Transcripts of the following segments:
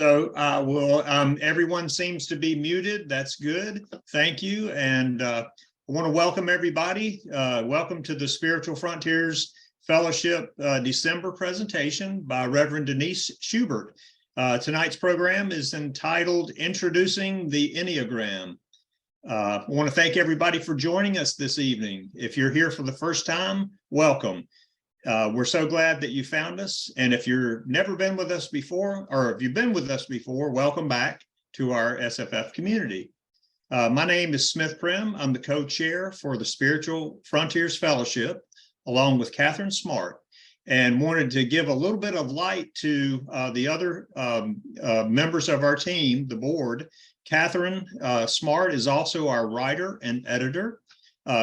Everyone seems to be muted. That's good. Thank you. And I want to welcome everybody. Welcome to the Spiritual Frontiers Fellowship December presentation by Reverend Denise Schubert. Tonight's program is entitled Introducing the Enneagram. I want to thank everybody for joining us this evening. If you're here for the first time, welcome. We're so glad that you found us. And if you've never been with us before, or if you've been with us before, welcome back to our SFF community. My name is Smith Prim. I'm the co-chair for the Spiritual Frontiers Fellowship, along with Catherine Smart, and wanted to give a little bit of light to the other members of our team, the board. Catherine Smart is also our writer and editor.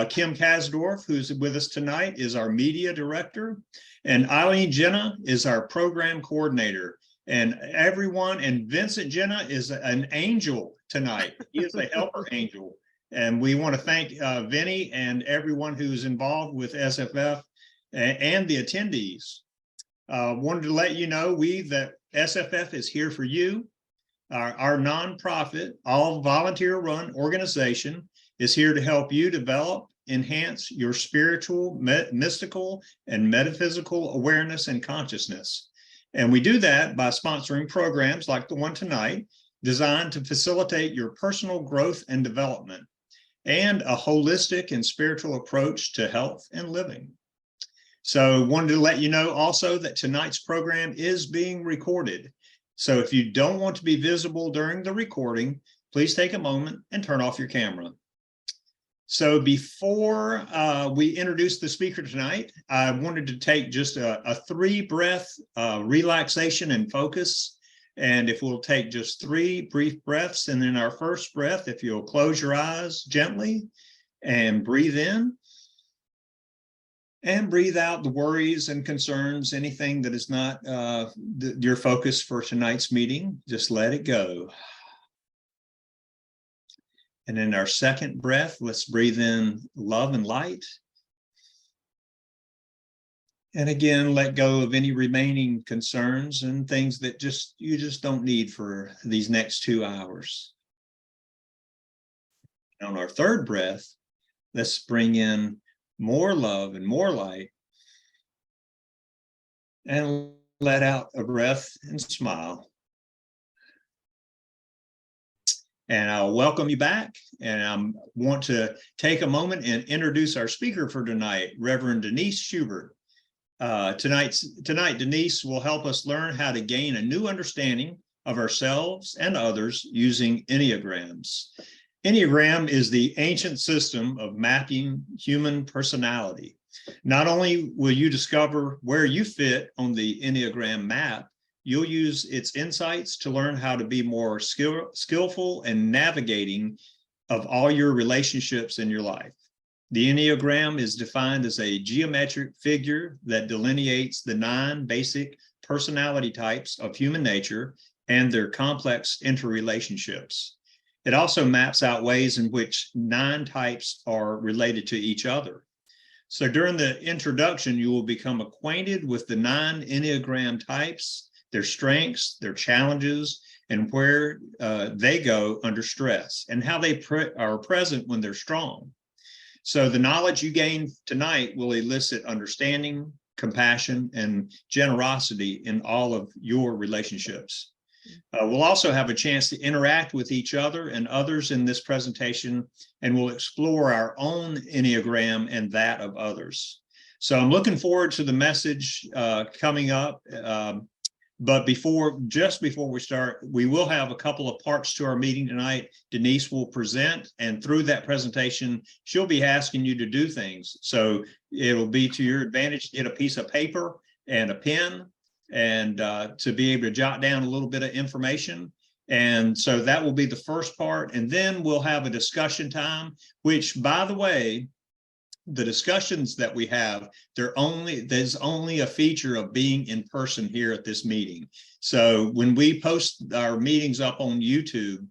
Kim Kasdorf, who's with us tonight, is our media director, and Eileen Jenna is our program coordinator. And Vincent Jenna is an angel tonight. He is a helper angel. And we want to thank Vinny and everyone who's involved with SFF and the attendees. Wanted to let you know that SFF is here for you. Our nonprofit, all volunteer-run organization is here to help you develop, enhance your spiritual, mystical, and metaphysical awareness and consciousness. And we do that by sponsoring programs like the one tonight, designed to facilitate your personal growth and development, and a holistic and spiritual approach to health and living. So wanted to let you know also that tonight's program is being recorded. So if you don't want to be visible during the recording, please take a moment and turn off your camera. So before we introduce the speaker tonight, I wanted to take just a 3-breath relaxation and focus. And if we'll take just 3 brief breaths, and then our first breath, if you'll close your eyes gently and breathe in and breathe out the worries and concerns, anything that is not your focus for tonight's meeting, just let it go. And in our second breath, let's breathe in love and light. And again, let go of any remaining concerns and things that you just don't need for these next 2 hours. On our third breath, let's bring in more love and more light. And let out a breath and smile. And I'll welcome you back. And I want to take a moment and introduce our speaker for tonight, Reverend Denise Schubert. Tonight, Denise will help us learn how to gain a new understanding of ourselves and others using Enneagrams. Enneagram is the ancient system of mapping human personality. Not only will you discover where you fit on the Enneagram map, you'll use its insights to learn how to be more skillful in navigating of all your relationships in your life. The Enneagram is defined as a geometric figure that delineates the 9 basic personality types of human nature and their complex interrelationships. It also maps out ways in which 9 types are related to each other. So during the introduction, you will become acquainted with the 9 Enneagram types, their strengths, their challenges, and where they go under stress, and how they are present when they're strong. So the knowledge you gain tonight will elicit understanding, compassion, and generosity in all of your relationships. We'll also have a chance to interact with each other and others in this presentation, and we'll explore our own Enneagram and that of others. So I'm looking forward to the message coming up. But just before we start, we will have a couple of parts to our meeting tonight. Denise will present, and through that presentation, she'll be asking you to do things. So it'll be to your advantage to get a piece of paper and a pen, and to be able to jot down a little bit of information. And so that will be the first part. And then we'll have a discussion time, which, by the way, the discussions that we have, there's only a feature of being in person here at this meeting. So when we post our meetings up on YouTube,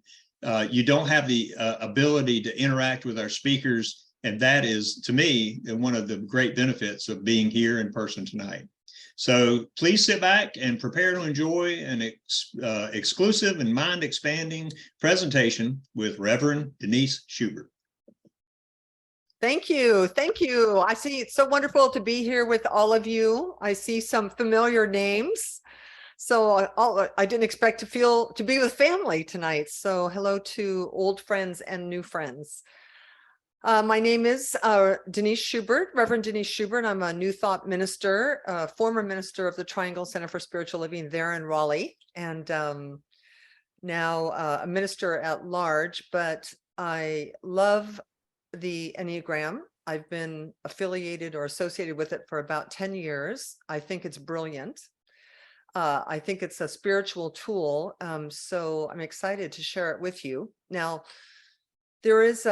you don't have the ability to interact with our speakers. And that is, to me, one of the great benefits of being here in person tonight. So please sit back and prepare to enjoy an exclusive and mind-expanding presentation with Reverend Denise Schubert. Thank you. Thank you. I see it's so wonderful to be here with all of you. I see some familiar names. So I didn't expect to be with family tonight. So hello to old friends and new friends. My name is Denise Schubert, Reverend Denise Schubert. I'm a New Thought minister, former minister of the Triangle Center for Spiritual Living there in Raleigh, and now a minister at large. But I love the Enneagram. I've been affiliated or associated with it for about 10 years. I think it's brilliant. I think it's a spiritual tool. So I'm excited to share it with you. Now, there is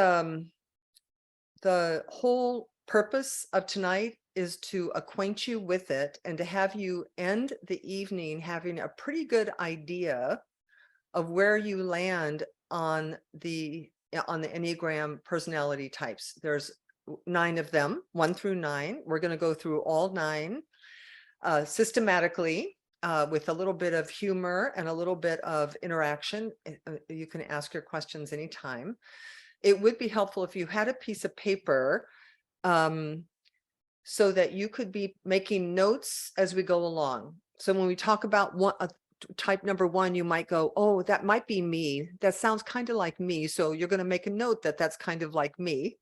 the whole purpose of tonight is to acquaint you with it and to have you end the evening having a pretty good idea of where you land on the Enneagram personality types. There's 9 of them, 1 through 9. We're going to go through all 9 systematically with a little bit of humor and a little bit of interaction. You can ask your questions anytime. It would be helpful if you had a piece of paper so that you could be making notes as we go along. So when we talk about type number 1, you might go, oh, that might be me. That sounds kind of like me. So you're going to make a note that that's kind of like me.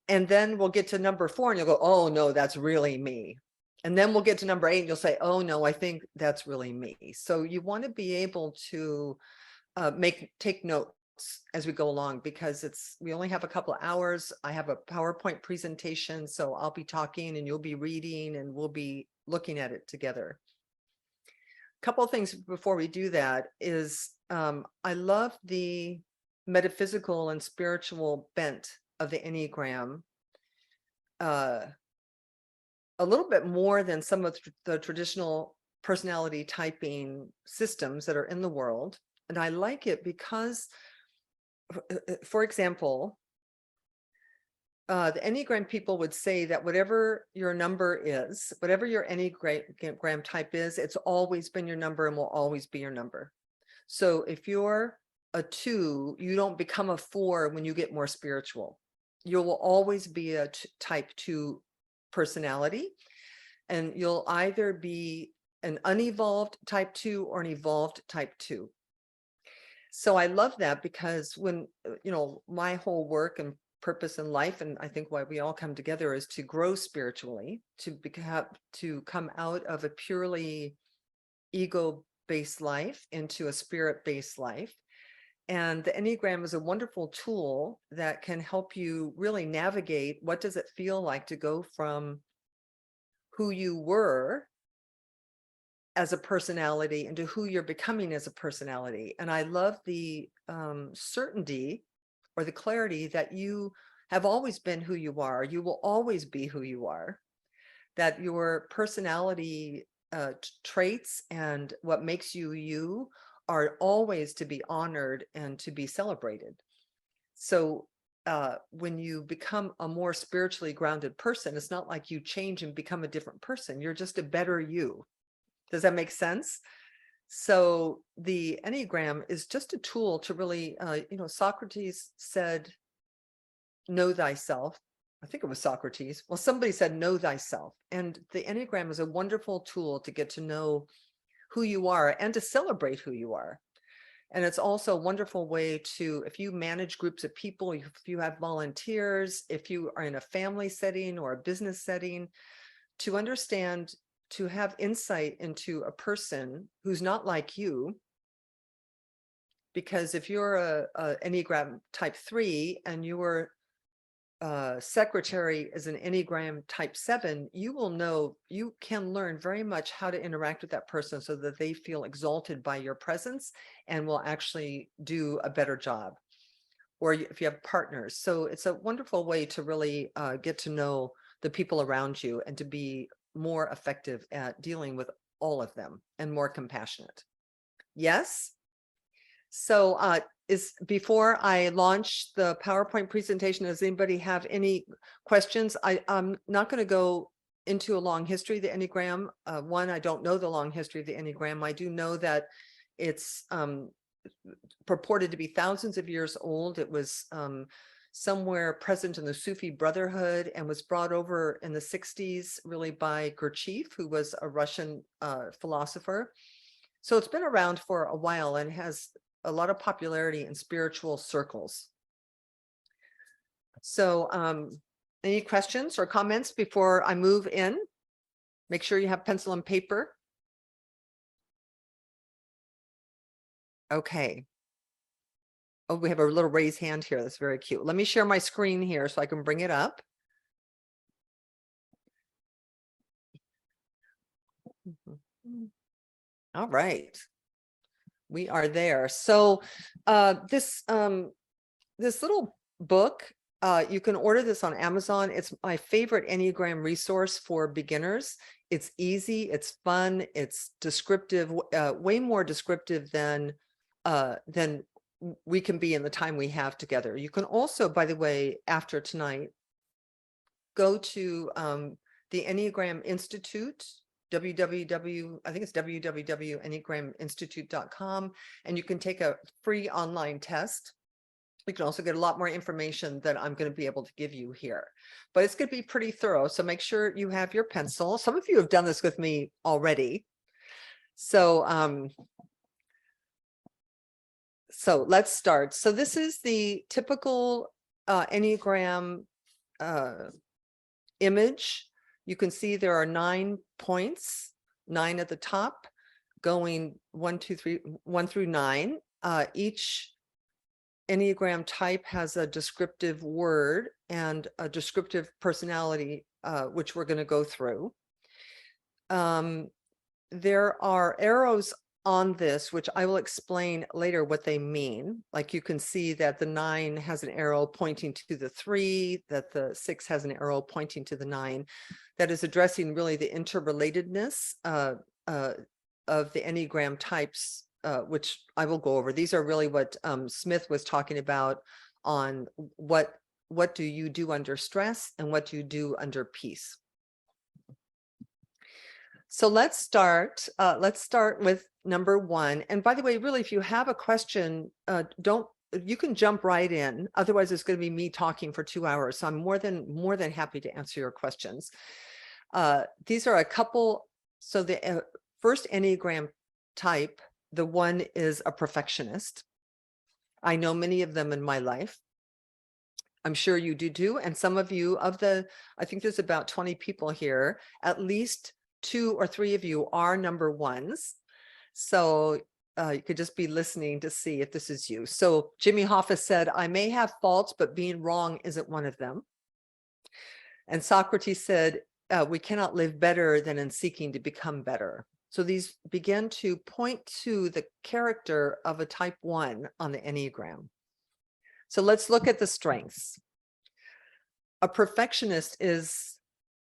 And then we'll get to number 4 and you'll go, oh, no, that's really me. And then we'll get to number 8 and you'll say, oh, no, I think that's really me. So you want to be able to take notes as we go along, because we only have a couple of hours. I have a PowerPoint presentation, so I'll be talking and you'll be reading and we'll be looking at it together. A couple of things before we do that is I love the metaphysical and spiritual bent of the Enneagram a little bit more than some of the traditional personality typing systems that are in the world. And I like it because, for example, the Enneagram people would say that whatever your number is, whatever your Enneagram type is, it's always been your number and will always be your number. So if you're a 2, you don't become a 4 when you get more spiritual. You will always be a type 2 personality, and you'll either be an unevolved type 2 or an evolved type 2. So I love that, because when, my whole work and purpose in life, and I think why we all come together, is to grow spiritually, to come out of a purely ego-based life into a spirit-based life. And the Enneagram is a wonderful tool that can help you really navigate what does it feel like to go from who you were as a personality into who you're becoming as a personality. And I love the certainty or the clarity that you have always been who you are. You will always be who you are, that your personality traits and what makes you you are always to be honored and to be celebrated. So when you become a more spiritually grounded person, it's not like you change and become a different person. You're just a better you. Does that make sense? So the Enneagram is just a tool to really, Socrates said, know thyself. I think it was Socrates. Well, somebody said, know thyself. And the Enneagram is a wonderful tool to get to know who you are and to celebrate who you are. And it's also a wonderful way to, if you manage groups of people, if you have volunteers, if you are in a family setting or a business setting, to understand, to have insight into a person who's not like you. Because if you're a Enneagram type 3 and your secretary is an Enneagram type 7, you can learn very much how to interact with that person so that they feel exalted by your presence and will actually do a better job. Or if you have partners. So it's a wonderful way to really get to know the people around you and to be more effective at dealing with all of them and more compassionate. Yes. So before I launch the PowerPoint presentation, does anybody have any questions? I'm not going to go into a long history of the Enneagram. One, I don't know the long history of the Enneagram. I do know that it's purported to be thousands of years old. It was somewhere present in the Sufi Brotherhood and was brought over in the 60s, really by Gurdjieff, who was a Russian philosopher. So it's been around for a while and has a lot of popularity in spiritual circles. So any questions or comments before I move in? Make sure you have pencil and paper. Okay. Oh, we have a little raised hand here. That's very cute. Let me share my screen here so I can bring it up. All right. We are there. So this little book, you can order this on Amazon. It's my favorite Enneagram resource for beginners. It's easy, it's fun, it's descriptive, way more descriptive than we can be in the time we have together. You can also, by the way, after tonight, go to the Enneagram Institute, I think it's www.enneagraminstitute.com, and you can take a free online test. You can also get a lot more information that I'm going to be able to give you here, but it's going to be pretty thorough. So make sure you have your pencil. Some of you have done this with me already. So, so let's start. So this is the typical Enneagram image. You can see there are 9 points, 9 at the top, going 1 through 9. Each Enneagram type has a descriptive word and a descriptive personality, which we're going to go through. There are arrows on this, which I will explain later what they mean. Like you can see that the 9 has an arrow pointing to the 3, that the 6 has an arrow pointing to the 9. That is addressing really the interrelatedness of the Enneagram types, which I will go over. These are really what Smith was talking about on what do you do under stress and what do you do under peace. So let's start with number 1. And by the way, really, if you have a question, you can jump right in. Otherwise, it's going to be me talking for 2 hours. So I'm more than happy to answer your questions. These are a couple. So the first Enneagram type, the 1 is a perfectionist. I know many of them in my life. I'm sure you do too. And some of you I think there's about 20 people here, at least 2 or 3 of you are number 1s. So you could just be listening to see if this is you. So Jimmy Hoffa said, I may have faults, but being wrong isn't one of them. And Socrates said, we cannot live better than in seeking to become better. So these begin to point to the character of a type 1 on the Enneagram. So let's look at the strengths. A perfectionist is,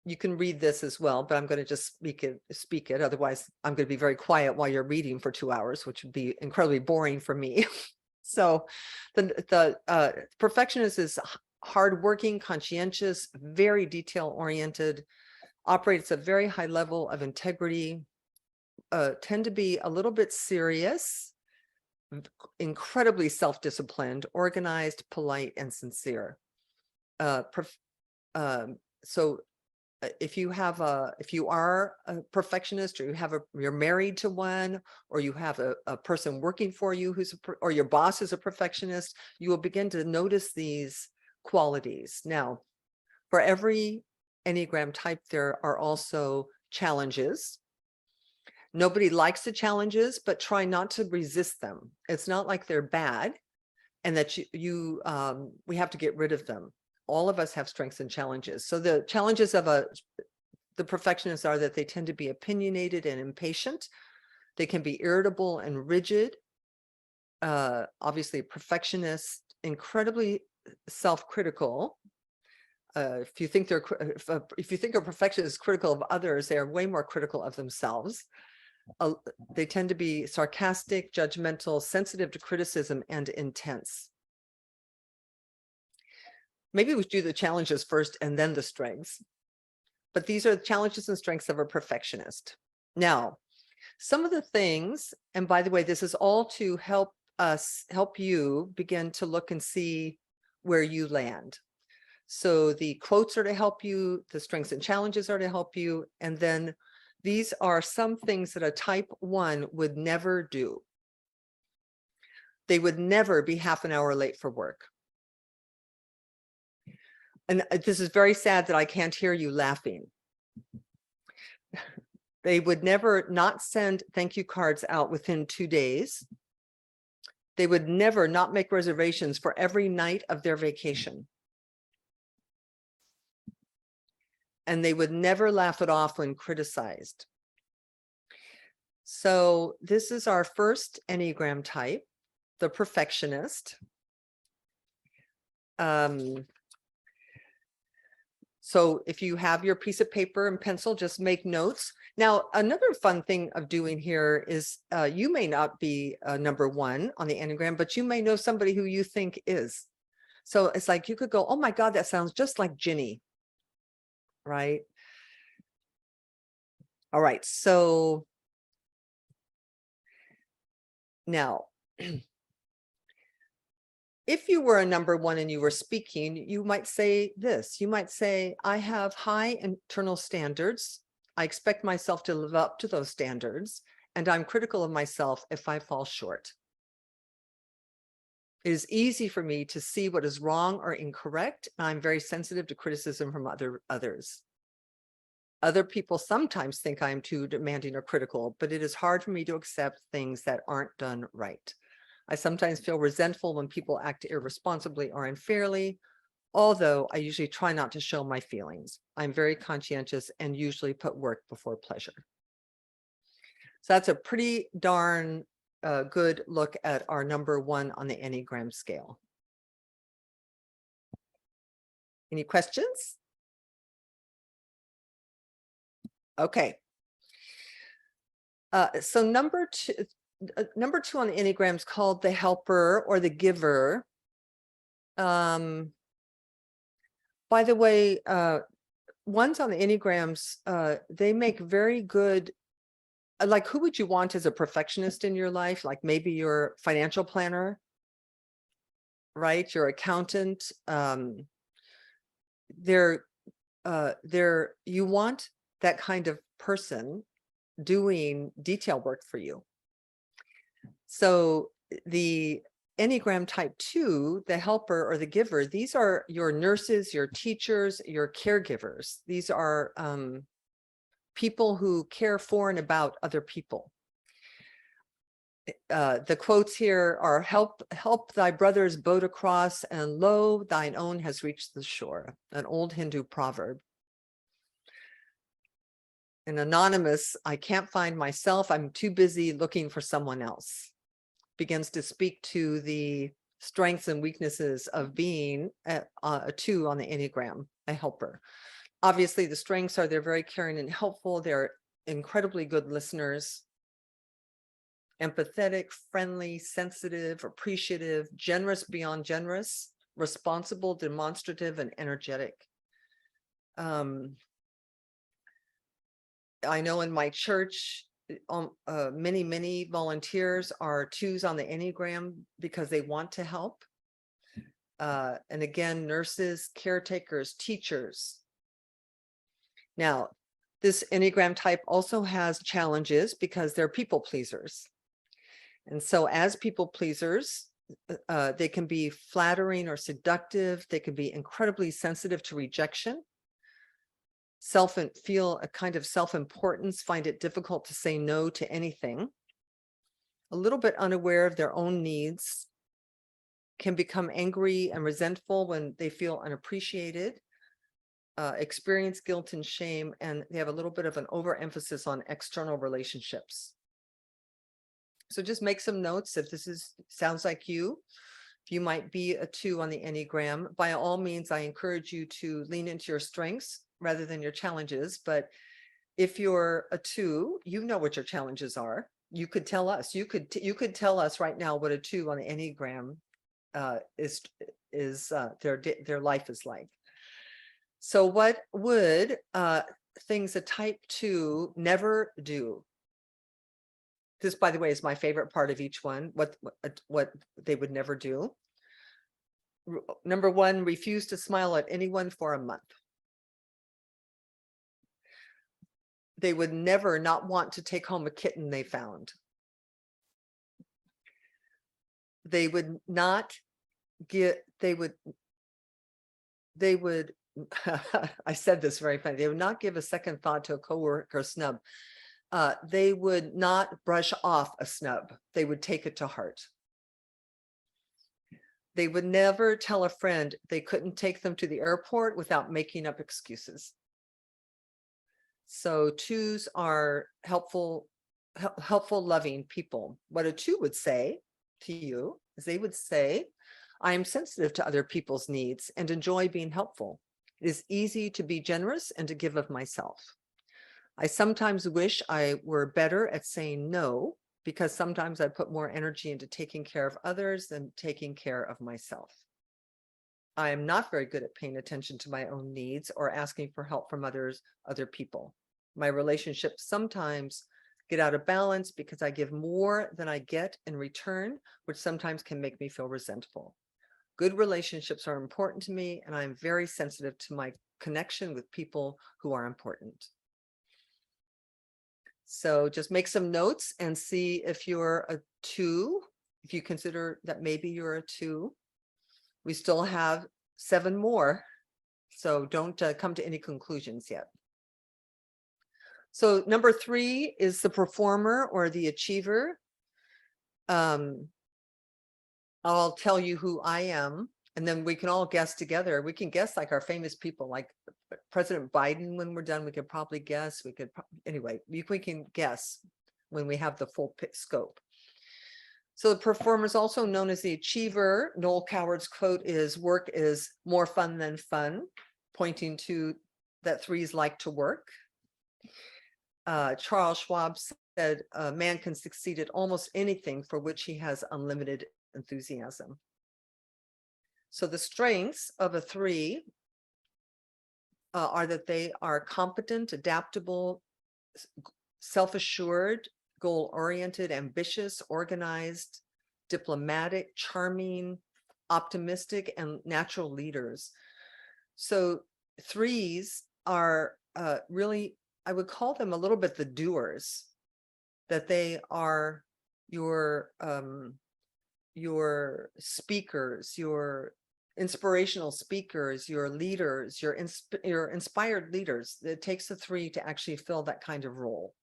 you can read this as well, but I'm going to just speak it. Otherwise, I'm going to be very quiet while you're reading for 2 hours, which would be incredibly boring for me. So the perfectionist is hardworking, conscientious, very detail-oriented, operates at a very high level of integrity, tend to be a little bit serious, incredibly self-disciplined, organized, polite, and sincere. So if you are a perfectionist, or you're married to one, or you have a person working for you or your boss is a perfectionist, you will begin to notice these qualities. Now, for every Enneagram type, there are also challenges. Nobody likes the challenges, but try not to resist them. It's not like they're bad and that we have to get rid of them. All of us have strengths and challenges. So the challenges of the perfectionists are that they tend to be opinionated and impatient. They can be irritable and rigid. Obviously, perfectionists, incredibly self-critical. If you think a perfectionist is critical of others, they are way more critical of themselves. They tend to be sarcastic, judgmental, sensitive to criticism, and intense. Maybe we do the challenges first and then the strengths. but these are the challenges and strengths of a perfectionist. Now, some of the things, and by the way, this is all to help you begin to look and see where you land. So the quotes are to help you, the strengths and challenges are to help you, and then these are some things that a type 1 would never do. They would never be half an hour late for work. And this is very sad that I can't hear you laughing. They would never not send thank you cards out within 2 days. They would never not make reservations for every night of their vacation. And they would never laugh it off when criticized. So this is our first Enneagram type, the perfectionist. So if you have your piece of paper and pencil, just make notes. Now, another fun thing of doing here is you may not be number 1 on the Enneagram, but you may know somebody who you think is. So it's like you could go, oh my God, that sounds just like Ginny. Right? All right. So now, if you were a number 1 and you were speaking, you might say this. You might say, I have high internal standards. I expect myself to live up to those standards, and I'm critical of myself if I fall short. It is easy for me to see what is wrong or incorrect. And I'm very sensitive to criticism from others. Other people sometimes think I am too demanding or critical, but it is hard for me to accept things that aren't done right. I sometimes feel resentful when people act irresponsibly or unfairly, although I usually try not to show my feelings. I'm very conscientious and usually put work before pleasure. So that's a pretty darn good look at our number 1 on the Enneagram scale. Any questions? Okay. So number 2 on the Enneagram is called the helper or the giver. By the way, ones on the Enneagrams, they make very good, like, who would you want as a perfectionist in your life? Like maybe your financial planner, right? Your accountant. You want that kind of person doing detail work for you. So the Enneagram type 2, the helper or the giver, these are your nurses, your teachers, your caregivers. These are people who care for and about other people. The quotes here are help thy brother's boat across, and lo, thine own has reached the shore, an old Hindu proverb. An anonymous, I can't find myself, I'm too busy looking for someone else, begins to speak to the strengths and weaknesses of being a 2 on the Enneagram, a helper. Obviously, the strengths are they're very caring and helpful. They're incredibly good listeners, empathetic, friendly, sensitive, appreciative, generous beyond generous, responsible, demonstrative, and energetic. I know in my church, many volunteers are 2s on the Enneagram because they want to help. And again, nurses, caretakers, teachers. Now, this Enneagram type also has challenges because they're people pleasers. And so as people pleasers, they can be flattering or seductive. They can be incredibly sensitive to rejection. Feel a kind of self-importance, find it difficult to say no to anything. A little bit unaware of their own needs, can become angry and resentful when they feel unappreciated, experience guilt and shame, and they have a little bit of an overemphasis on external relationships. So just make some notes if this sounds like you. If you might be a 2 on the Enneagram, by all means, I encourage you to lean into your strengths rather than your challenges. But if you're a 2, you know what your challenges are. You could tell us. You could tell us right now what a 2 on the Enneagram their life is like. So what would things a type 2 never do. This, by the way, is my favorite part of each one, what they would never do. Number 1, refuse to smile at anyone for a month. They would never not want to take home a kitten they found. They would not get, they would I said this very funny. They would not give a second thought to a coworker snub. They would not brush off a snub. They would take it to heart. They would never tell a friend they couldn't take them to the airport without making up excuses. So 2s are helpful, loving people. What a 2 would say to you is they would say, I am sensitive to other people's needs and enjoy being helpful. It is easy to be generous and to give of myself. I sometimes wish I were better at saying no, because sometimes I put more energy into taking care of others than taking care of myself. I am not very good at paying attention to my own needs or asking for help from other people. My relationships sometimes get out of balance because I give more than I get in return, which sometimes can make me feel resentful. Good relationships are important to me, and I'm very sensitive to my connection with people who are important. So just make some notes and see if you're a 2, if you consider that maybe you're a 2. We still have 7 more, so don't come to any conclusions yet. So number 3 is the performer or the achiever. I'll tell you who I am, and then we can all guess together. We can guess like our famous people, like President Biden. When we're done, we could probably guess. Anyway, we can guess when we have the full scope. So the performer is also known as the achiever. Noel Coward's quote is, work is more fun than fun, pointing to that 3s like to work. Charles Schwab said, a man can succeed at almost anything for which he has unlimited enthusiasm. So the strengths of a 3 are that they are competent, adaptable, self-assured, goal-oriented, ambitious, organized, diplomatic, charming, optimistic, and natural leaders. So 3s are really, I would call them a little bit the doers, that they are your speakers, your inspirational speakers, your leaders, your inspired leaders. It takes a 3 to actually fill that kind of role.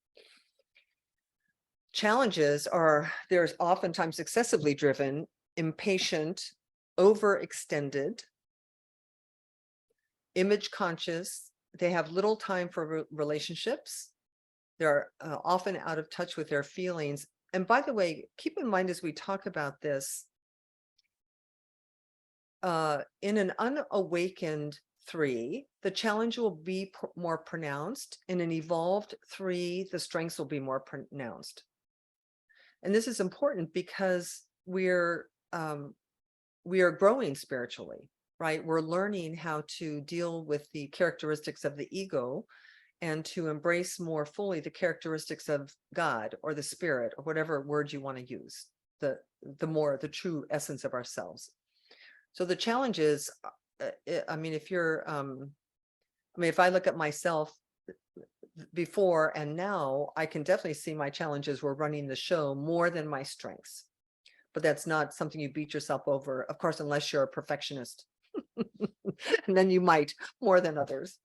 Challenges are, there's oftentimes excessively driven, impatient, overextended, image conscious. They have little time for relationships. They're often out of touch with their feelings. And by the way, keep in mind as we talk about this, in an unawakened 3, the challenge will be more pronounced. In an evolved 3, the strengths will be more pronounced. And this is important because we are growing spiritually, right? We're learning how to deal with the characteristics of the ego and to embrace more fully the characteristics of God or the spirit or whatever word you want to use, the true essence of ourselves. So the challenge is, I mean, if I look at myself before and now, I can definitely see my challenges were running the show more than my strengths. But that's not something you beat yourself over, of course, unless you're a perfectionist. And then you might more than others.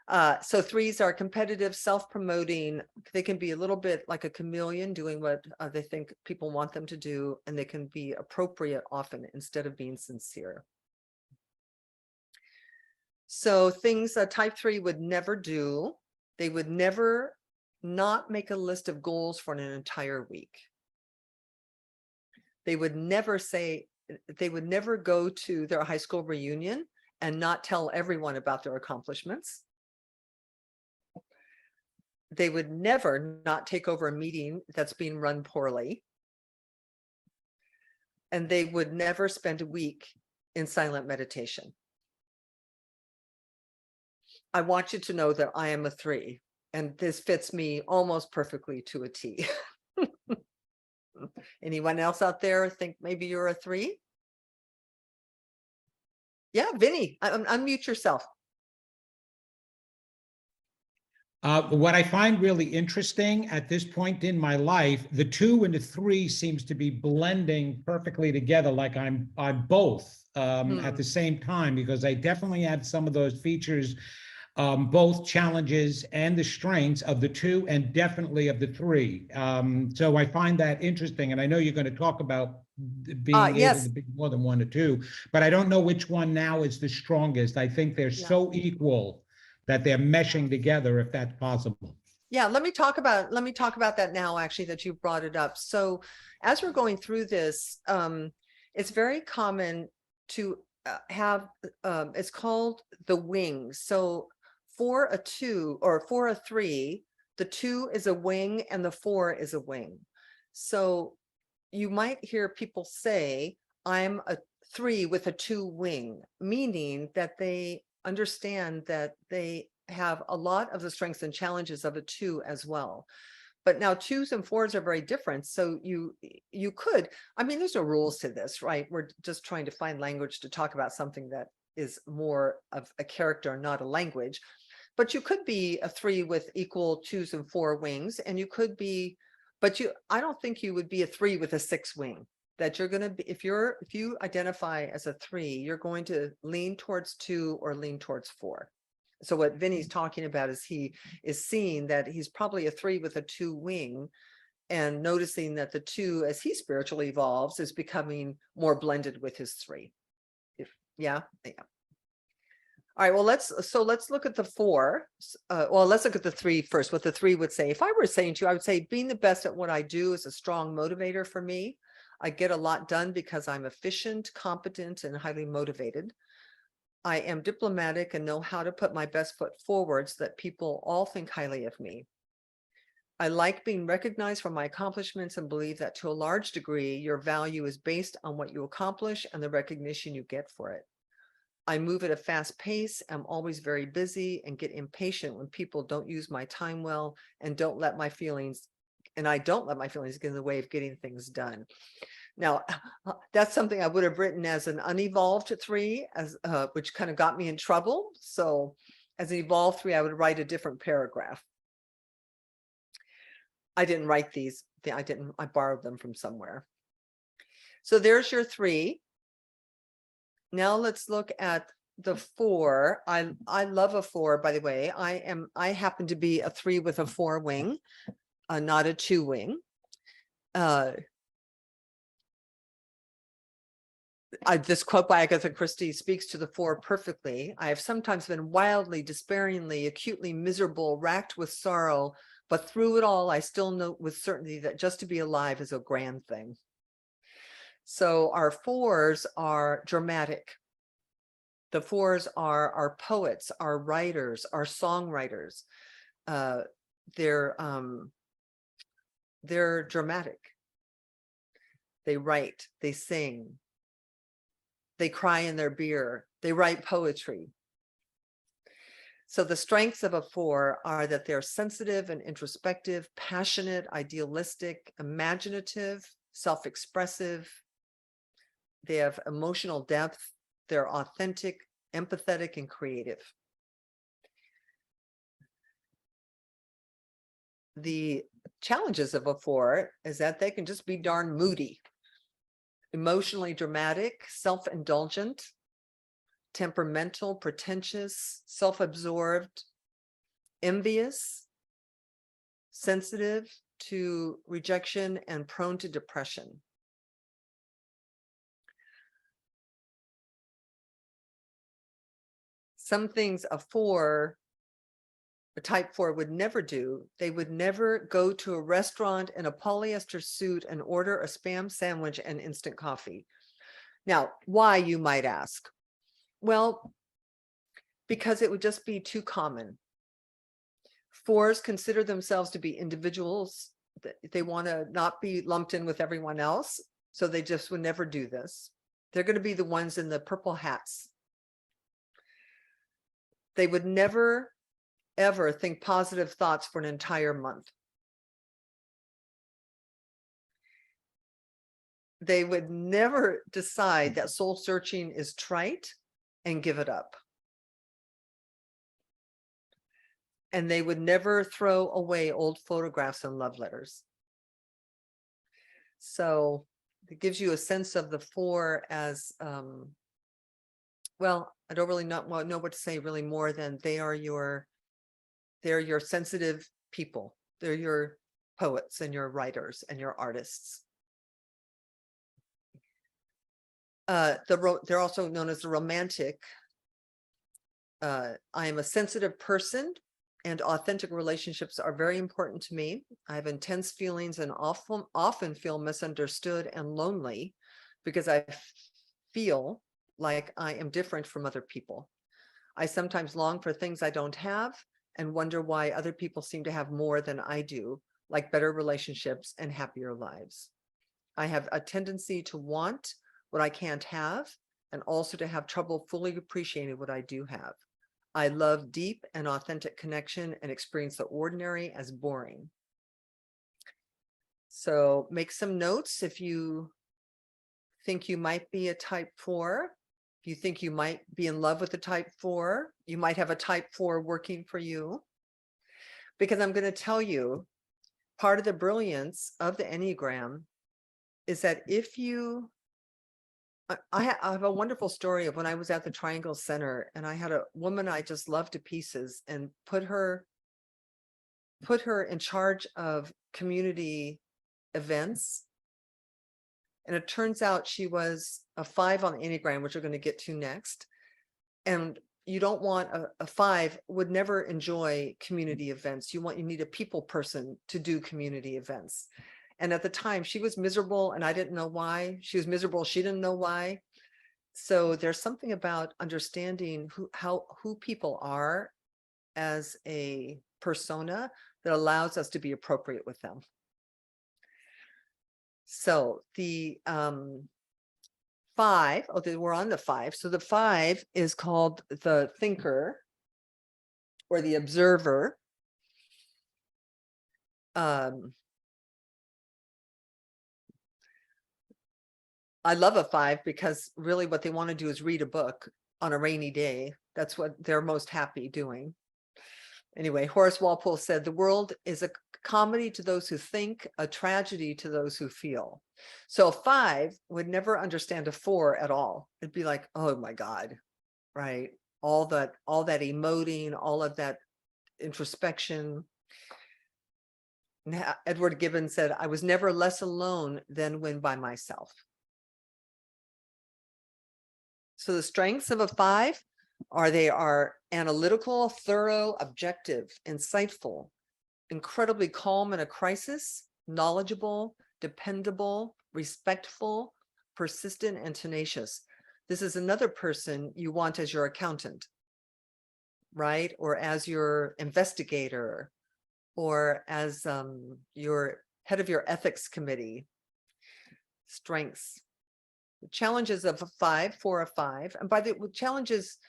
So 3s are competitive, self-promoting. They can be a little bit like a chameleon, doing what they think people want them to do, and they can be appropriate often instead of being sincere. So things a type 3 would never do, they would never not make a list of goals for an entire week. They would never go to their high school reunion and not tell everyone about their accomplishments. They would never not take over a meeting that's being run poorly. And they would never spend a week in silent meditation. I want you to know that I am a 3, and this fits me almost perfectly to a T. Anyone else out there think maybe you're a 3? Yeah, Vinny, unmute yourself. What I find really interesting at this point in my life, the 2 and the 3 seems to be blending perfectly together, like I'm both at the same time, because I definitely have some of those features, both challenges and the strengths of the 2 and definitely of the 3. So I find that interesting, and I know you're going to talk about being able to be more than 1 or 2, but I don't know which one now is the strongest. I think they're so equal that they're meshing together, if that's possible. Yeah, let me talk about that now, actually, that you brought it up. So as we're going through this, it's very common to have, it's called the wings. So for a 2 or for a 3, the 2 is a wing and the 4 is a wing. So you might hear people say, I'm a 3 with a 2 wing, meaning that they understand that they have a lot of the strengths and challenges of a 2 as well. But now 2s and 4s are very different. So you could, I mean, there's no rules to this, right? We're just trying to find language to talk about something that is more of a character, not a language. But you could be a 3 with equal 2s and 4 wings, and you could be, but I don't think you would be a 3 with a 6 wing. That you're going to be, if you identify as a 3, you're going to lean towards 2 or lean towards 4. So what Vinny's talking about is he is seeing that he's probably a 3 with a 2 wing, and noticing that the 2, as he spiritually evolves, is becoming more blended with his 3. Yeah. All right, well, let's look at the 4. Well, let's look at the 3 first. What the 3 would say. If I were saying to you, I would say being the best at what I do is a strong motivator for me. I get a lot done because I'm efficient, competent, and highly motivated. I am diplomatic and know how to put my best foot forward so that people all think highly of me. I like being recognized for my accomplishments and believe that to a large degree, your value is based on what you accomplish and the recognition you get for it. I move at a fast pace. I'm always very busy and get impatient when people don't use my time well and I don't let my feelings get in the way of getting things done. Now, that's something I would have written as an unevolved 3, as which kind of got me in trouble. So as an evolved 3, I would write a different paragraph. I didn't write these. I borrowed them from somewhere. So there's your 3. Now let's look at the 4. I love a 4, by the way. I happen to be a 3 with a 4 wing, not a 2 wing. This quote by Agatha Christie speaks to the 4 perfectly. I have sometimes been wildly, despairingly, acutely miserable, racked with sorrow, but through it all, I still know with certainty that just to be alive is a grand thing. So our 4s are dramatic. The 4s are our poets, our writers, our songwriters. They're dramatic. They write, they sing. They cry in their beer. They write poetry. So the strengths of a 4 are that they're sensitive and introspective, passionate, idealistic, imaginative, self-expressive. They have emotional depth. They're authentic, empathetic, and creative. The challenges of a 4 is that they can just be darn moody. Emotionally dramatic, self-indulgent, temperamental, pretentious, self-absorbed, envious, sensitive to rejection, and prone to depression. Some things a type 4 would never do. They would never go to a restaurant in a polyester suit and order a Spam sandwich and instant coffee. Now, why, you might ask? Well, because it would just be too common. 4s consider themselves to be individuals. They want to not be lumped in with everyone else. So they just would never do this. They're going to be the ones in the purple hats. They would never, ever think positive thoughts for an entire month. They would never decide that soul searching is trite and give it up. And they would never throw away old photographs and love letters. So it gives you a sense of the 4 as, well, I don't really know what to say really more than they're your sensitive people. They're your poets and your writers and your artists. They're also known as the romantic. I am a sensitive person, and authentic relationships are very important to me. I have intense feelings and often feel misunderstood and lonely because I feel like I am different from other people. I sometimes long for things I don't have and wonder why other people seem to have more than I do, like better relationships and happier lives. I have a tendency to want what I can't have, and also to have trouble fully appreciating what I do have. I love deep and authentic connection and experience the ordinary as boring. So make some notes if you think you might be a type 4. If you think you might be in love with a type 4, you might have a type 4 working for you. Because I'm going to tell you, part of the brilliance of the Enneagram is that if you, I have a wonderful story of when I was at the Triangle Center, and I had a woman I just loved to pieces, and put her in charge of community events. And it turns out she was a 5 on the Enneagram, which we're going to get to next. And you don't want a 5 would never enjoy community events. You need a people person to do community events. And at the time she was miserable, and I didn't know why. She was miserable. She didn't know why. So there's something about understanding who people are as a persona that allows us to be appropriate with them. So the 5, we're on the 5. So the 5 is called the thinker or the observer. I love a 5 because really what they want to do is read a book on a rainy day. That's what they're most happy doing. Anyway, Horace Walpole said, the world is a comedy to those who think, a tragedy to those who feel. So a 5 would never understand a 4 at all. It'd be like, oh my God, right? All that emoting, all of that introspection. Edward Gibbon said, I was never less alone than when by myself. So the strengths of a 5 are they are analytical, thorough, objective, insightful, incredibly calm in a crisis, knowledgeable, dependable, respectful, persistent, and tenacious. This is another person you want as your accountant, right? Or as your investigator, or as your head of your ethics committee. Strengths. The challenges of a 5 for a 5, and by the challenges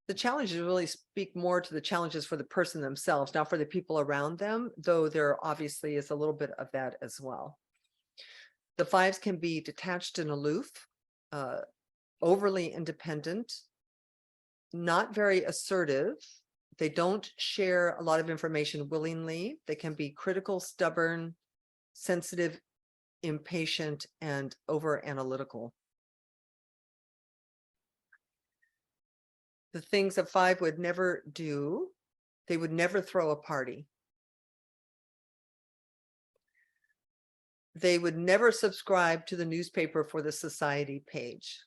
really speak more to the challenges for the person themselves, not for the people around them, though there obviously is a little bit of that as well. The 5s can be detached and aloof, overly independent, not very assertive. They don't share a lot of information willingly. They can be critical, stubborn, sensitive, impatient, and over analytical. The things a 5 would never do, they would never throw a party. They would never subscribe to the newspaper for the society page.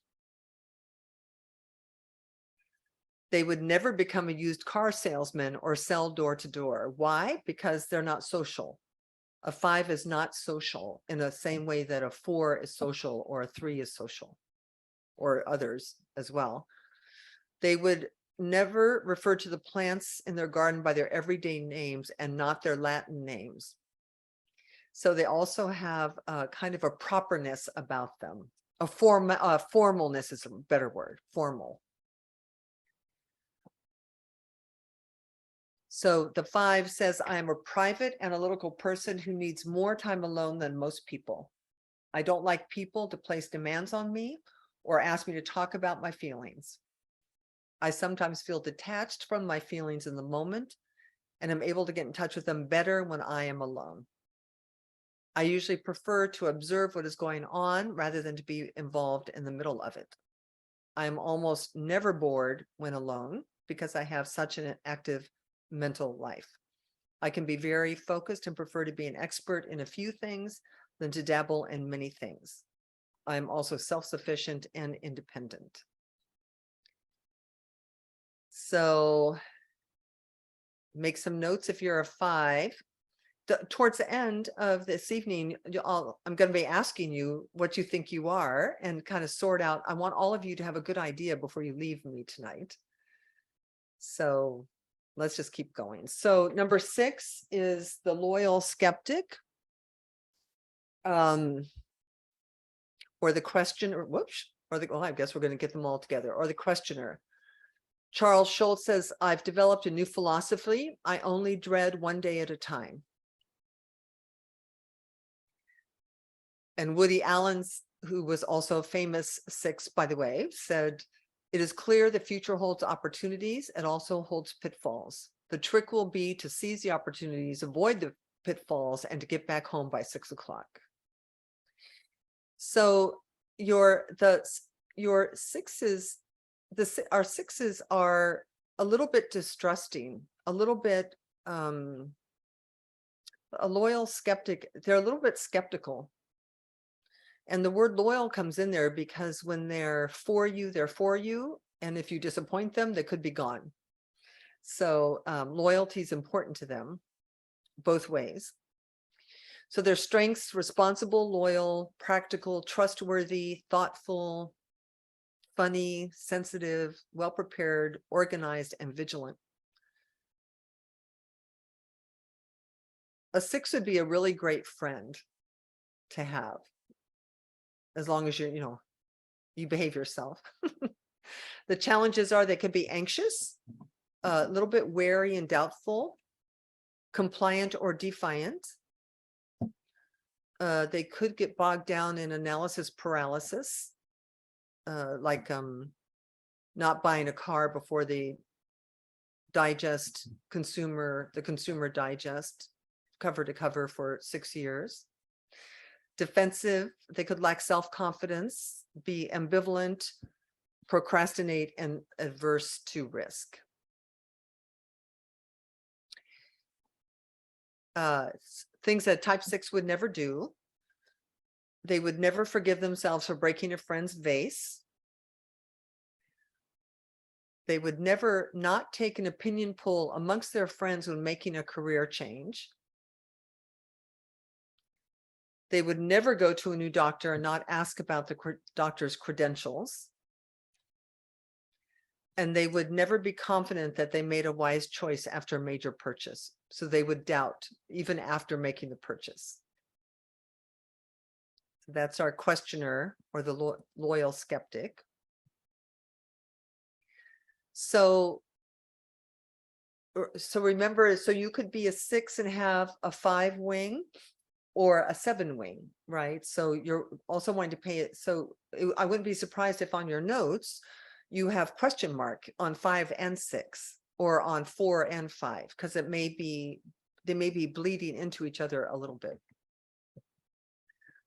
They would never become a used car salesman or sell door to door. Why? Because they're not social. A 5 is not social in the same way that a 4 is social, or a 3 is social, or others as well. They would never refer to the plants in their garden by their everyday names and not their Latin names. So they also have a kind of a properness about them. Formalness is a better word, formal. So the 5 says, I am a private analytical person who needs more time alone than most people. I don't like people to place demands on me or ask me to talk about my feelings. I sometimes feel detached from my feelings in the moment and am able to get in touch with them better when I am alone. I usually prefer to observe what is going on rather than to be involved in the middle of it. I am almost never bored when alone because I have such an active mental life. I can be very focused and prefer to be an expert in a few things than to dabble in many things. I am also self-sufficient and independent. So make some notes if you're a 5. Towards the end of this evening, I'm going to be asking you what you think you are and kind of sort out. I want all of you to have a good idea before you leave me tonight. So let's just keep going. So number 6 is the loyal skeptic. Or the questioner, well, I guess we're going to get them all together, or the questioner. Charles Schultz says, I've developed a new philosophy. I only dread one day at a time. And Woody Allen, who was also a famous 6, by the way, said, it is clear the future holds opportunities. It also holds pitfalls. The trick will be to seize the opportunities, avoid the pitfalls, and to get back home by 6 o'clock. So your 6s, our 6s are a little bit distrusting, a little bit, a loyal skeptic. They're a little bit skeptical. And the word loyal comes in there because when they're for you, they're for you. And if you disappoint them, they could be gone. So loyalty is important to them both ways. So their strengths: responsible, loyal, practical, trustworthy, thoughtful, funny, sensitive, well-prepared, organized, and vigilant. A 6 would be a really great friend to have, as long as you behave yourself. The challenges are they could be anxious, a little bit wary and doubtful, compliant or defiant. They could get bogged down in analysis paralysis, like not buying a car before the Consumer Digest cover to cover for 6 years. Defensive, they could lack self-confidence, be ambivalent, procrastinate, and averse to risk. Things that type 6 would never do. They would never forgive themselves for breaking a friend's vase. They would never not take an opinion poll amongst their friends when making a career change. They would never go to a new doctor and not ask about the doctor's credentials. And they would never be confident that they made a wise choice after a major purchase. So they would doubt even after making the purchase. So that's our questioner, or the loyal skeptic. So remember, so you could be a 6 and have a 5 wing or a 7 wing, right? So you're also wanting to pay it. So I wouldn't be surprised if on your notes, you have question mark on 5 and 6, or on 4 and 5, because they may be bleeding into each other a little bit.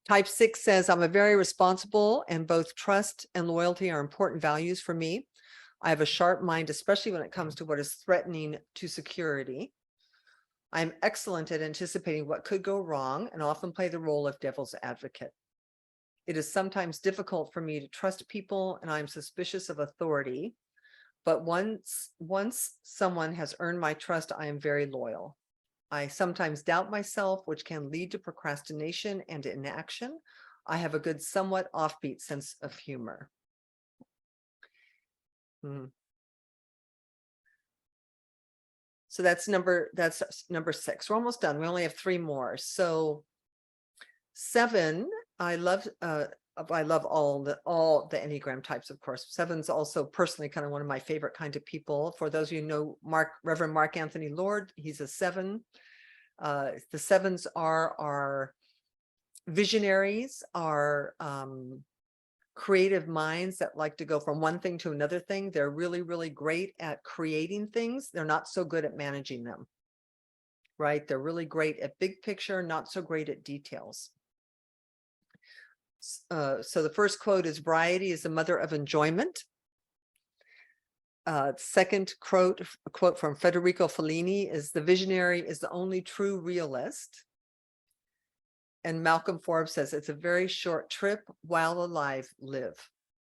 Type 6 says, I'm a very responsible, and both trust and loyalty are important values for me. I have a sharp mind, especially when it comes to what is threatening to security. I'm excellent at anticipating what could go wrong and often play the role of devil's advocate. It is sometimes difficult for me to trust people, and I'm suspicious of authority. But once someone has earned my trust, I am very loyal. I sometimes doubt myself, which can lead to procrastination and inaction. I have a good, somewhat offbeat sense of humor. So that's number 6. We're almost done. We only have 3 more. So 7, I love I love all the Enneagram types, of course. Seven's also personally kind of one of my favorite kind of people. For those of you who know Reverend Mark Anthony Lord, he's a 7. The 7s are visionaries, are creative minds that like to go from one thing to another thing. They're really, really great at creating things. They're not so good at managing them, right? They're really great at big picture, not so great at details. So the first quote is, variety is the mother of enjoyment. Second quote from Federico Fellini is, the visionary is the only true realist. And Malcolm Forbes says, it's a very short trip, while alive, live.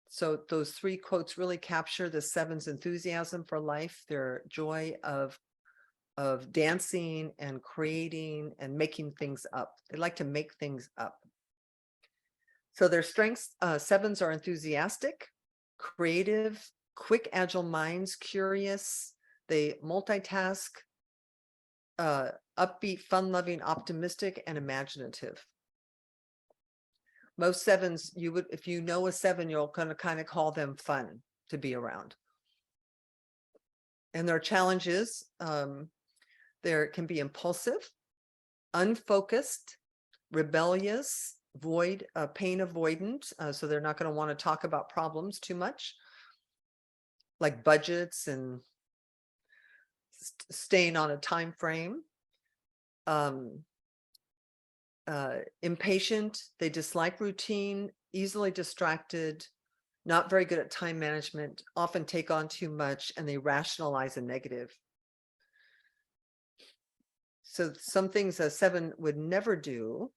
So those 3 quotes really capture the 7's enthusiasm for life, their joy of dancing and creating and making things up. They like to make things up. So their strengths, 7's are enthusiastic, creative, quick, agile minds, curious. They multitask, upbeat, fun-loving, optimistic, and imaginative. Most 7's, you would, if you know a 7, you're going to kind of call them fun to be around. And their challenges, there can be impulsive, unfocused, rebellious, pain avoidant. So they're not going to want to talk about problems too much, like budgets and staying on a time frame. Impatient, they dislike routine, easily distracted, not very good at time management, often take on too much, and they rationalize a negative. So some things a 7 would never do.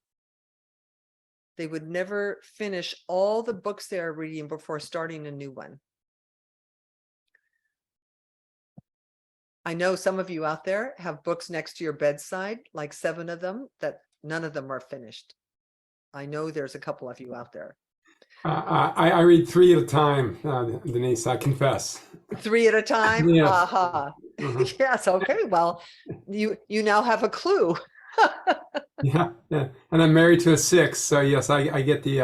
They would never finish all the books they are reading before starting a new one. I know some of you out there have books next to your bedside, like 7 of them, that none of them are finished. I know there's a couple of you out there. I read 3 at a time, Denise, I confess. 3 at a time? Yes. Aha. Yes, okay, well, you now have a clue. Yeah, and I'm married to a 6, so yes, I get the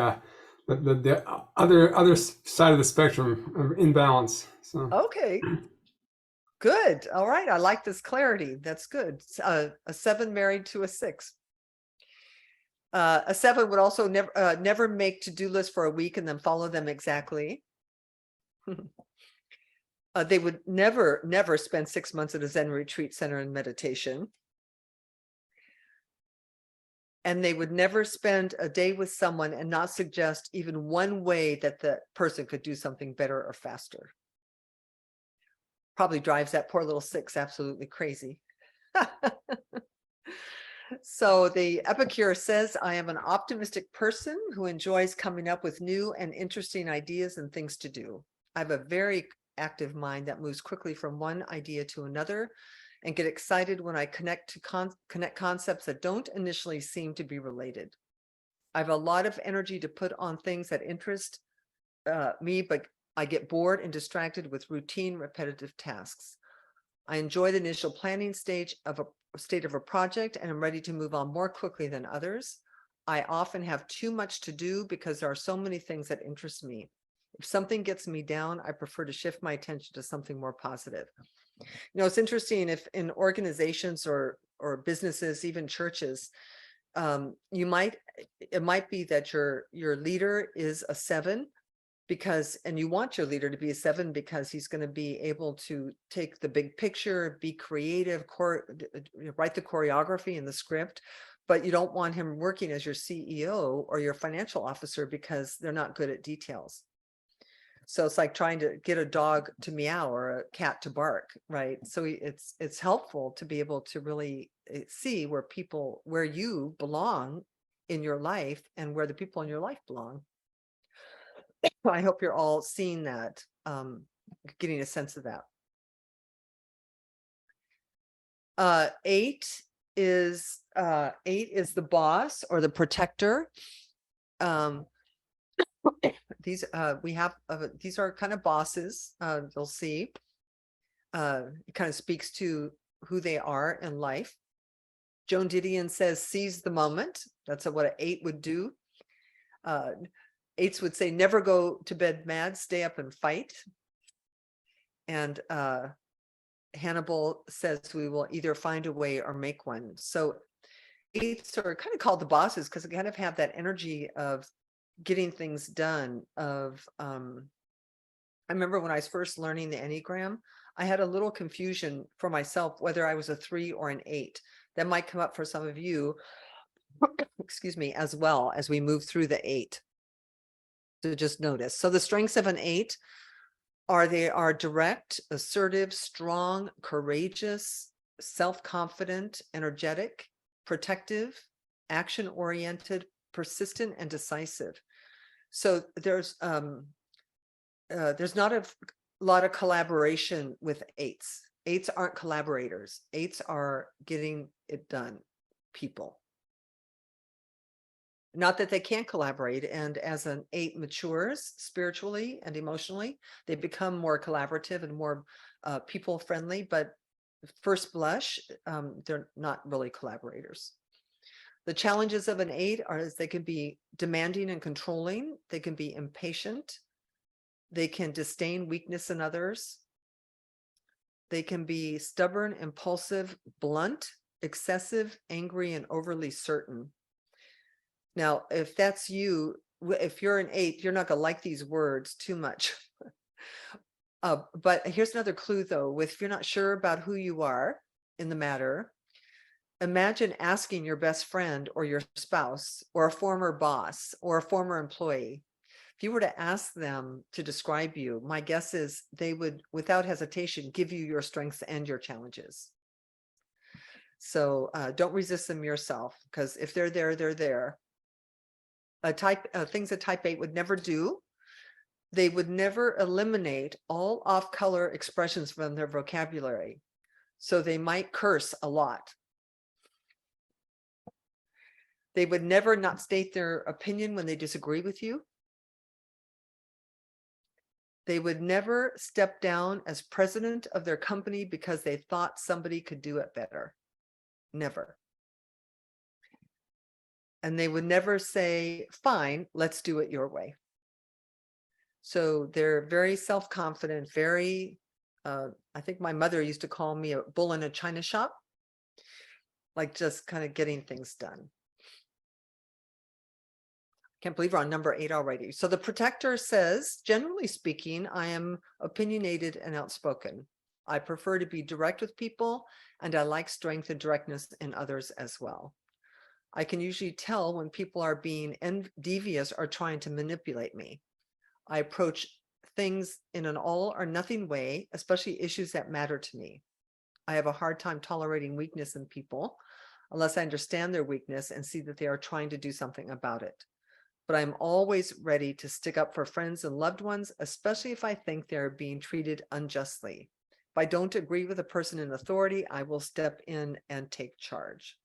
other side of the spectrum in balance. So Okay. Good. All right. I like this clarity. That's good. A 7 married to a 6. A 7 would also never make to-do lists for a week and then follow them exactly. They would never spend 6 months at a Zen retreat center in meditation. And they would never spend a day with someone and not suggest even one way that the person could do something better or faster. Probably drives that poor little 6 absolutely crazy. So the Epicure says, I am an optimistic person who enjoys coming up with new and interesting ideas and things to do. I have a very active mind that moves quickly from one idea to another and get excited when I connect concepts that don't initially seem to be related. I have a lot of energy to put on things that interest me, but I get bored and distracted with routine, repetitive tasks. I enjoy the initial planning stage of a project and I'm ready to move on more quickly than others. I often have too much to do because there are so many things that interest me. If something gets me down, I prefer to shift my attention to something more positive. You know, it's interesting if in organizations or businesses, even churches, it might be that your leader is a 7 and you want your leader to be a 7 because he's going to be able to take the big picture, be creative, write the choreography and the script, but you don't want him working as your CEO or your financial officer because they're not good at details. So it's like trying to get a dog to meow or a cat to bark, right? So it's helpful to be able to really see where you belong in your life and where the people in your life belong. I hope you're all seeing that, getting a sense of that. 8 is the boss or the protector. These these are kind of bosses. You'll see. It kind of speaks to who they are in life. Joan Didion says, "Seize the moment." That's what an 8 would do. Eights would say, never go to bed mad, stay up and fight. And Hannibal says we will either find a way or make one. So eights are kind of called the bosses because they kind of have that energy of getting things done. I remember when I was first learning the Enneagram, I had a little confusion for myself whether I was a 3 or an 8. That might come up for some of you, excuse me, as well as we move through the 8. So just notice. So the strengths of an 8 are they are direct, assertive, strong, courageous, self-confident, energetic, protective, action-oriented, persistent, and decisive. So there's not a lot of collaboration with 8s. 8s aren't collaborators. 8s are getting it done people. Not that they can't collaborate. And as an 8 matures spiritually and emotionally, they become more collaborative and more people friendly. But first blush, they're not really collaborators. The challenges of an 8 are as they can be demanding and controlling. They can be impatient. They can disdain weakness in others. They can be stubborn, impulsive, blunt, excessive, angry, and overly certain. Now, if that's you, if you're an 8, you're not going to like these words too much. But here's another clue, though. If you're not sure about who you are in the matter, imagine asking your best friend or your spouse or a former boss or a former employee. If you were to ask them to describe you, my guess is they would, without hesitation, give you your strengths and your challenges. So don't resist them yourself, because if they're there, they're there. Things a type 8 would never do. They would never eliminate all off-color expressions from their vocabulary. So they might curse a lot. They would never not state their opinion when they disagree with you. They would never step down as president of their company because they thought somebody could do it better. Never. And they would never say, fine, let's do it your way. So they're very self-confident, very, I think my mother used to call me a bull in a china shop, like just kind of getting things done. Can't believe we're on number 8 already. So the protector says, generally speaking, I am opinionated and outspoken. I prefer to be direct with people, and I like strength and directness in others as well. I can usually tell when people are being devious or trying to manipulate me. I approach things in an all or nothing way, especially issues that matter to me. I have a hard time tolerating weakness in people unless I understand their weakness and see that they are trying to do something about it. But I'm always ready to stick up for friends and loved ones, especially if I think they're being treated unjustly. If I don't agree with a person in authority, I will step in and take charge.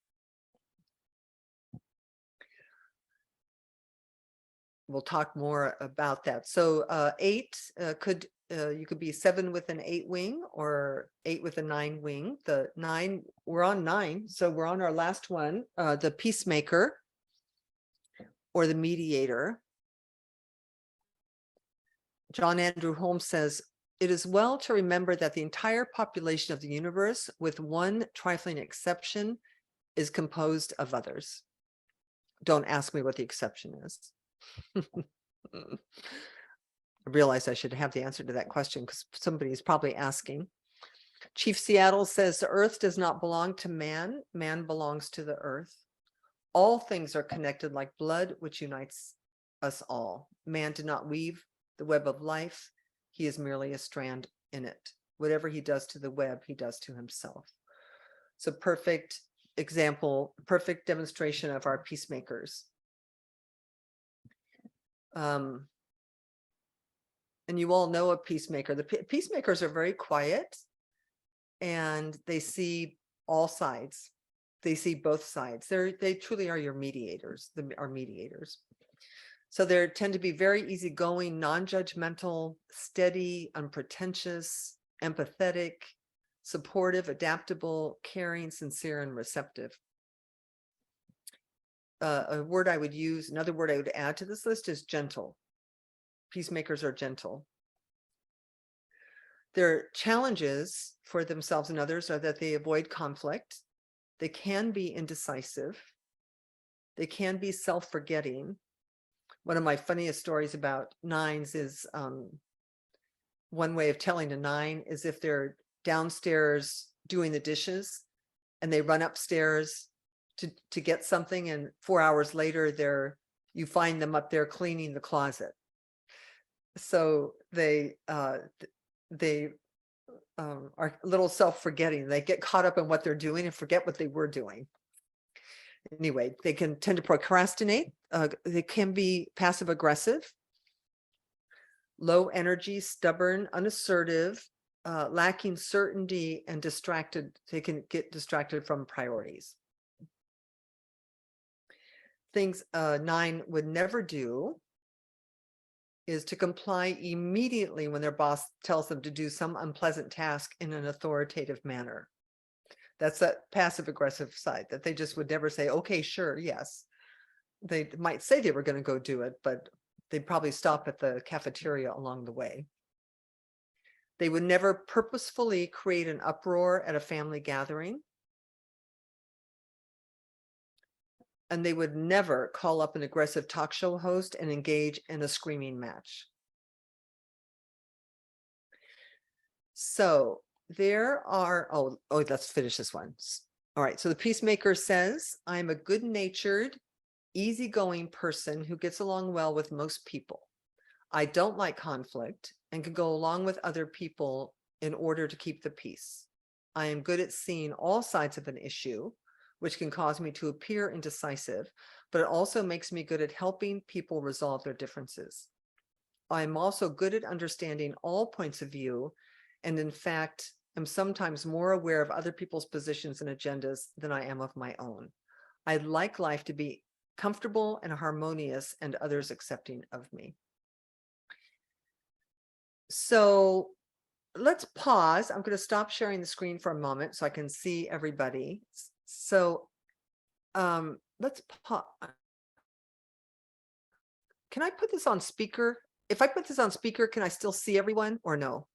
We'll talk more about that. So 8 you could be 7 with an 8 wing or 8 with a 9 wing. The 9, we're on 9, so we're on our last one, the peacemaker or the mediator. John Andrew Holmes says, it is well to remember that the entire population of the universe, with one trifling exception, is composed of others. Don't ask me what the exception is. I realize I should have the answer to that question because somebody is probably asking. Chief Seattle says the earth does not belong to man. Man belongs to the earth. All things are connected like blood, which unites us all. Man did not weave the web of life. He is merely a strand in it. Whatever he does to the web, he does to himself. So perfect example, perfect demonstration of our peacemakers. And you all know a peacemaker. The peacemakers are very quiet and they see all sides. They see both sides. They truly are your mediators, our mediators. So they tend to be very easygoing, non-judgmental, steady, unpretentious, empathetic, supportive, adaptable, caring, sincere, and receptive. A word I would use, another word I would add to this list is gentle. Peacemakers are gentle. Their challenges for themselves and others are that they avoid conflict. They can be indecisive. They can be self-forgetting. One of my funniest stories about nines is one way of telling a 9 is if they're downstairs doing the dishes and they run upstairs to get something, and 4 hours later you find them up there cleaning the closet. So they are a little self-forgetting. They get caught up in what they're doing and forget what they were doing. Anyway, they can tend to procrastinate. They can be passive aggressive, low energy, stubborn, unassertive, lacking certainty, and distracted. They can get distracted from priorities. Things a 9 would never do is to comply immediately when their boss tells them to do some unpleasant task in an authoritative manner. That's that passive aggressive side, that they just would never say, okay, sure, yes. They might say they were going to go do it, but they'd probably stop at the cafeteria along the way. They would never purposefully create an uproar at a family gathering. And they would never call up an aggressive talk show host and engage in a screaming match. So there are, oh, let's finish this one. All right. So the peacemaker says, I'm a good-natured, easygoing person who gets along well with most people. I don't like conflict and can go along with other people in order to keep the peace. I am good at seeing all sides of an issue, which can cause me to appear indecisive, but it also makes me good at helping people resolve their differences. I'm also good at understanding all points of view, and in fact, am sometimes more aware of other people's positions and agendas than I am of my own. I'd like life to be comfortable and harmonious and others accepting of me. So let's pause. I'm going to stop sharing the screen for a moment so I can see everybody. So let's pause. Can I put this on speaker? If I put this on speaker, can I still see everyone or no?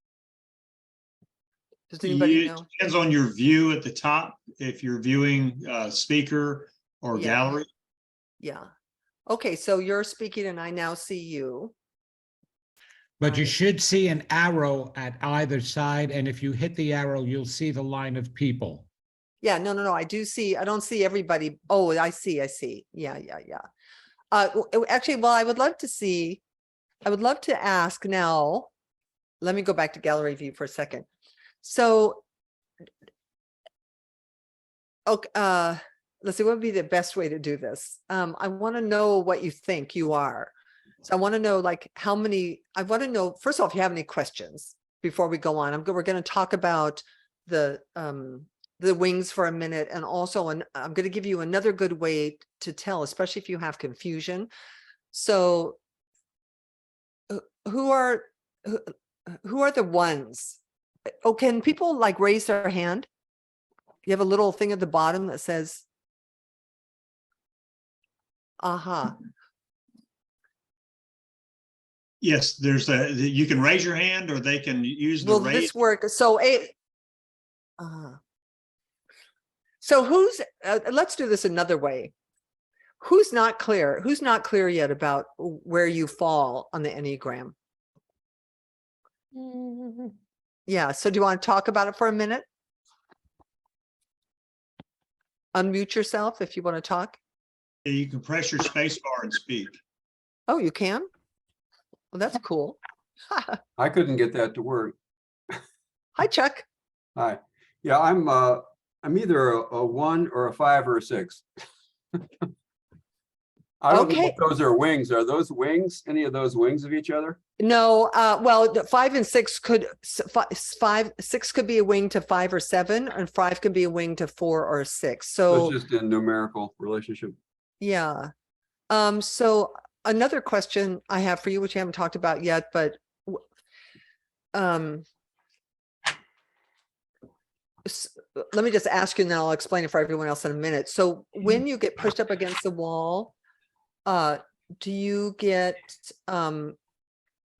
Does anybody know? It depends on your view at the top, if you're viewing speaker or Yeah. gallery. Yeah. Okay, so you're speaking and I now see you. But you Right. should see an arrow at either side, and if you hit the arrow, you'll see the line of people. Yeah, no. I do see, I don't see everybody. Oh, I see. Yeah. Actually, well, I would love to ask now, let me go back to gallery view for a second. So, okay, let's see, what would be the best way to do this? I want to know what you think you are. So I want to know like how many, I want to know, first of all, if you have any questions before we go on. We're going to talk about the wings for a minute. And also, I'm going to give you another good way to tell, especially if you have confusion. So who are the ones? Oh, can people like raise their hand? You have a little thing at the bottom that says, aha. Yes, there's you can raise your hand or they can use the Will raise. this work? So so who's let's do this another way. Who's not clear? Who's not clear yet about where you fall on the Enneagram? Yeah, so do you want to talk about it for a minute? Unmute yourself if you want to talk. You can press your space bar and speak. Oh, you can? Well, that's cool. I couldn't get that to work. Hi, Chuck. Hi. Yeah, I'm either a 1 or a 5 or a 6. I don't know Okay. if those are wings. Are those wings? Any of those wings of each other? No, well, the 5 and 6 could 6 could be a wing to 5 or 7, and 5 could be a wing to 4 or 6. So It's just a numerical relationship. yeah. So another question I have for you, which I haven't talked about yet, but let me just ask you and then I'll explain it for everyone else in a minute. So when you get pushed up against the wall, do you get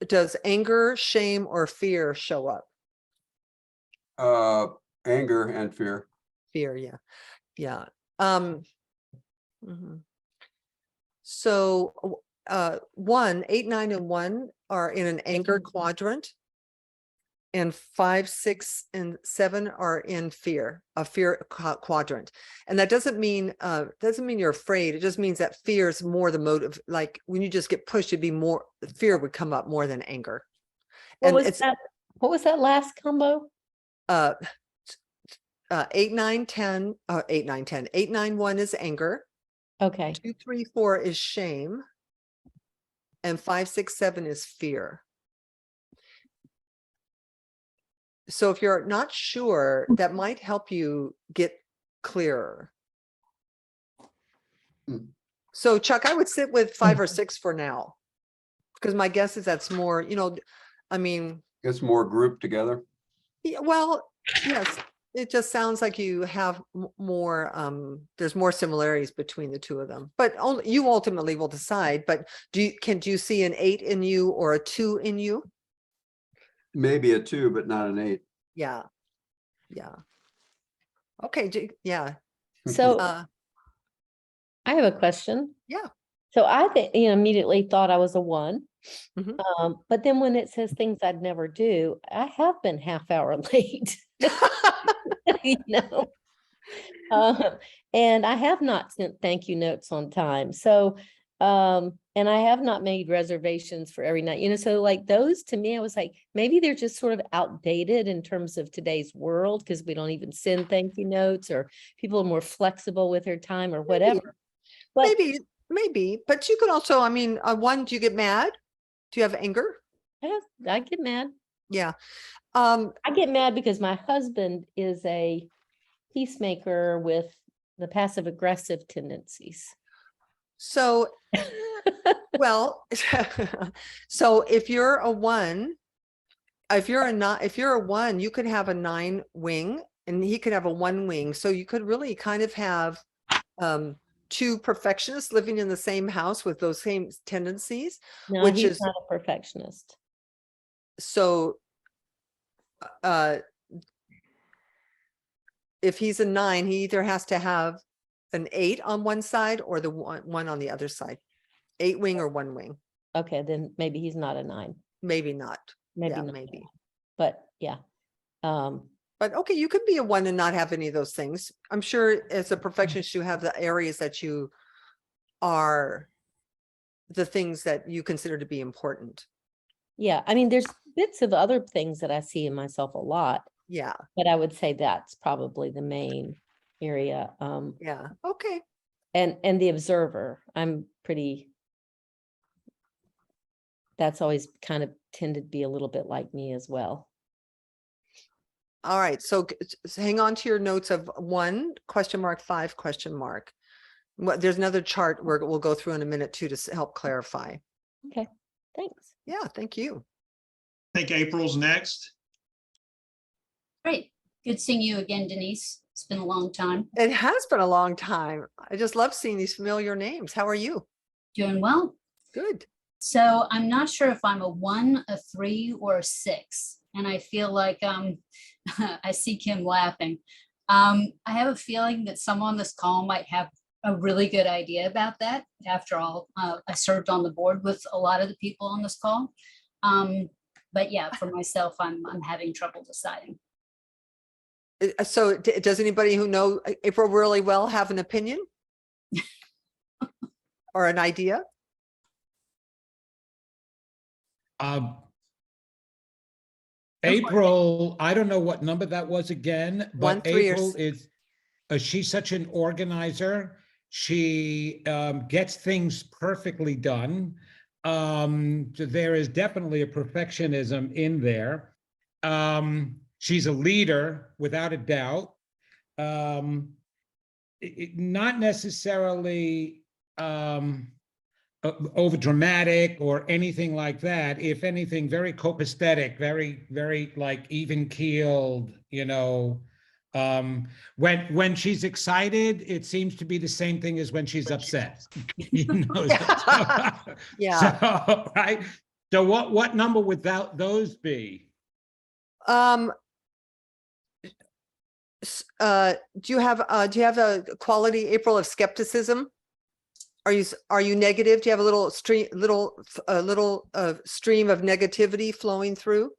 does anger, shame, or fear show up? Anger and fear. Fear, yeah, yeah. Mhm. So, 1, 8, 9, and 1 are in an anger quadrant. And 5, 6, and 7 are in a fear quadrant. And that doesn't mean you're afraid. It just means that fear is more the motive. Like when you just get pushed, it'd be more, fear would come up more than anger. What And was it's that? What was that last combo? 8, 9, 10, 8, 9, 10. 8, 9, 1 is anger. Okay. 2, 3, 4 is shame. And 5, 6, 7 is fear. So if you're not sure, that might help you get clearer. Hmm. So Chuck, I would sit with 5 or 6 for now. Because my guess is that's more, I mean, It's more grouped together. yeah, well, yes, it just sounds like you have more, there's more similarities between the two of them, but you ultimately will decide. But do you see an 8 in you or a 2 in you? Maybe a 2, but not an 8. Yeah. Yeah. Okay. Yeah. So Uh, I have a question. yeah. So I think, immediately thought I was a 1. Mhm. But then when it says things I'd never do, I have been half hour late. you know. And I have not sent thank you notes on time. So, and I have not made reservations for every night, so like those to me, I was like, maybe they're just sort of outdated in terms of today's world because we don't even send thank you notes, or people are more flexible with their time or whatever. But Maybe, but you can also, I mean, 1, do you get mad? Do you have anger? I get mad. Yeah. I get mad because my husband is a peacemaker with the passive aggressive tendencies. So, well, so if you're a 1, if you're a 1, you could have a 9 wing and he could have a 1 wing. So you could really kind of have, 2 perfectionists living in the same house with those same tendencies, No, which he's is, not a perfectionist. so, if he's a 9, he either has to have an 8 on one side or the one on the other side, 8 wing or 1 wing. Okay, then maybe he's not a 9. Maybe not. Maybe Yeah, not. maybe. But yeah. But okay, you could be a 1 and not have any of those things. I'm sure as a perfectionist, you have the areas that you are the things that you consider to be important. Yeah, I mean, there's bits of other things that I see in myself a lot, Yeah. but I would say that's probably the main area. Yeah. Okay. And the observer, that's always kind of tended to be a little bit like me as well. All right. So hang on to your notes of 1 question mark, 5 question mark. There's another chart where we'll go through in a minute too to help clarify. Okay, thanks. Yeah. Thank you. I think April's next. Great. Good seeing you again, Denise. It's been a long time. It has been a long time. I just love seeing these familiar names. How are you? Doing well. Good. So I'm not sure if I'm a 1, a 3, or a 6. And I feel like I see Kim laughing. I have a feeling that someone on this call might have a really good idea about that. After all, I served on the board with a lot of the people on this call. But yeah, for myself, I'm having trouble deciding. So does anybody who know April really well have an opinion or an idea? April, I don't know what number that was again, 1, but 3, or April is, she's such an organizer. She gets things perfectly done. So there is definitely a perfectionism in there. She's a leader without a doubt. Not necessarily over dramatic or anything like that. If anything, very copacetic, very like even keeled, when she's excited, it seems to be the same thing as when she's upset. Yeah. So, right. So what number would those be? Do you have a quality, April, of skepticism? Are you negative? Do you have a little stream of negativity flowing through?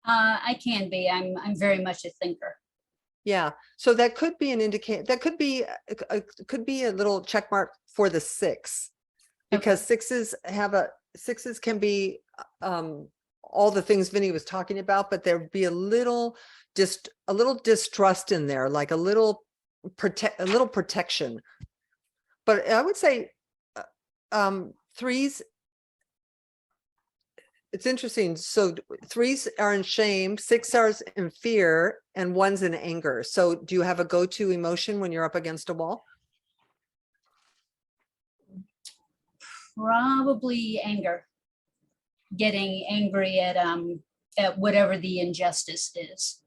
I can be. I'm very much a thinker. Yeah, so that could be an indicator. That could be a little check mark for the 6, because sixes can be all the things Vinny was talking about, but there'd be a little distrust in there, like a little protection. But I would say 3s. It's interesting. So 3s are in shame, 6 are in fear, and 1's in anger. So do you have a go-to emotion when you're up against a wall? Probably anger. Getting angry at whatever the injustice is.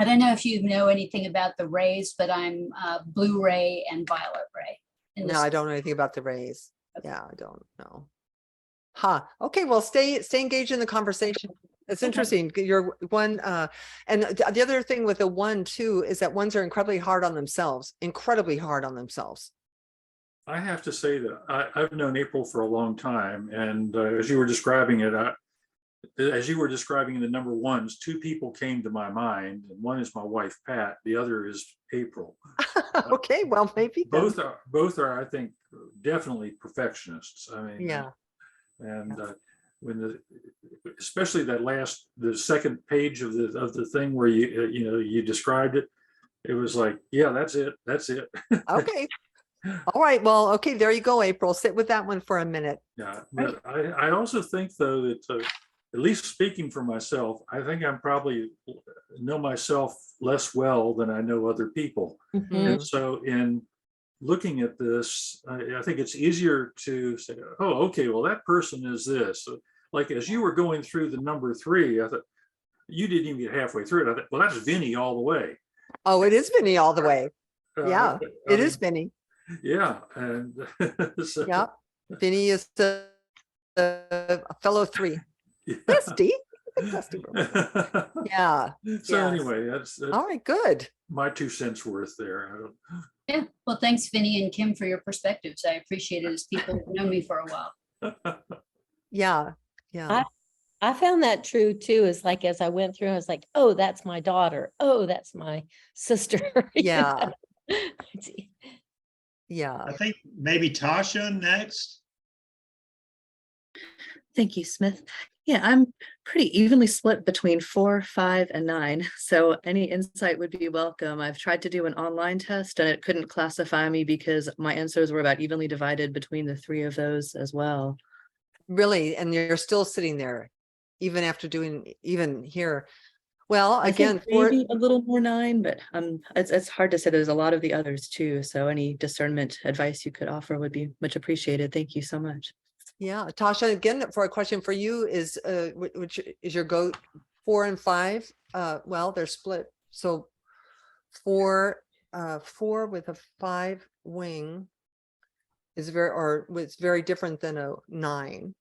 I don't know if you know anything about the rays, but I'm blue ray and violet ray. No, I don't know anything about the rays. Yeah, I don't know. Okay, well, stay engaged in the conversation. It's interesting. You're one, and the other thing with the 1 too is that 1s are incredibly hard on themselves. I have to say that I've known April for a long time, and as you were describing it, as you were describing the number 1s, 2 people came to my mind, and one is my wife Pat, the other is April. Okay, well, maybe then. Both are, I think, definitely perfectionists. I mean, Yeah. And when especially the second page of the thing where you described it, it was like, yeah, that's it. Okay. All right. Well, okay, there you go, April. Sit with that one for a minute. Yeah, but I also think though that at least speaking for myself, I think I'm probably know myself less well than I know other people. And so in looking at this, I think it's easier to say, oh, okay, well, that person is this. So, like as you were going through the number 3, I thought you didn't even get halfway through it. I thought, well, that's Vinny all the way. Oh, it is Vinny all the way. Yeah, it is Vinny. Yeah, and so, Yeah, Vinny is the fellow 3. Bestie. Yeah. So Yes. anyway, that's All right, good. my 2 cents worth there. Yeah. Well, thanks, Vinny and Kim, for your perspectives. I appreciate it as people who know me for a while. Yeah. Yeah. I found that true too, is like, as I went through, I was like, oh, that's my daughter. Oh, that's my sister. you Yeah. know? Yeah. I think maybe Tasha next. Thank you, Smith. Yeah, I'm pretty evenly split between 4, 5, and 9. So any insight would be welcome. I've tried to do an online test and it couldn't classify me because my answers were about evenly divided between the 3 of those as well. Really. And you're still sitting there, even after doing even here. Well, I again, think maybe a little more 9, but it's hard to say. There's a lot of the others too. So any discernment advice you could offer would be much appreciated. Thank you so much. yeah, Tasha, again, for a question for you is, which is your go 4 and 5? Well, they're split. So 4 with a 5 wing is it's very different than a 9.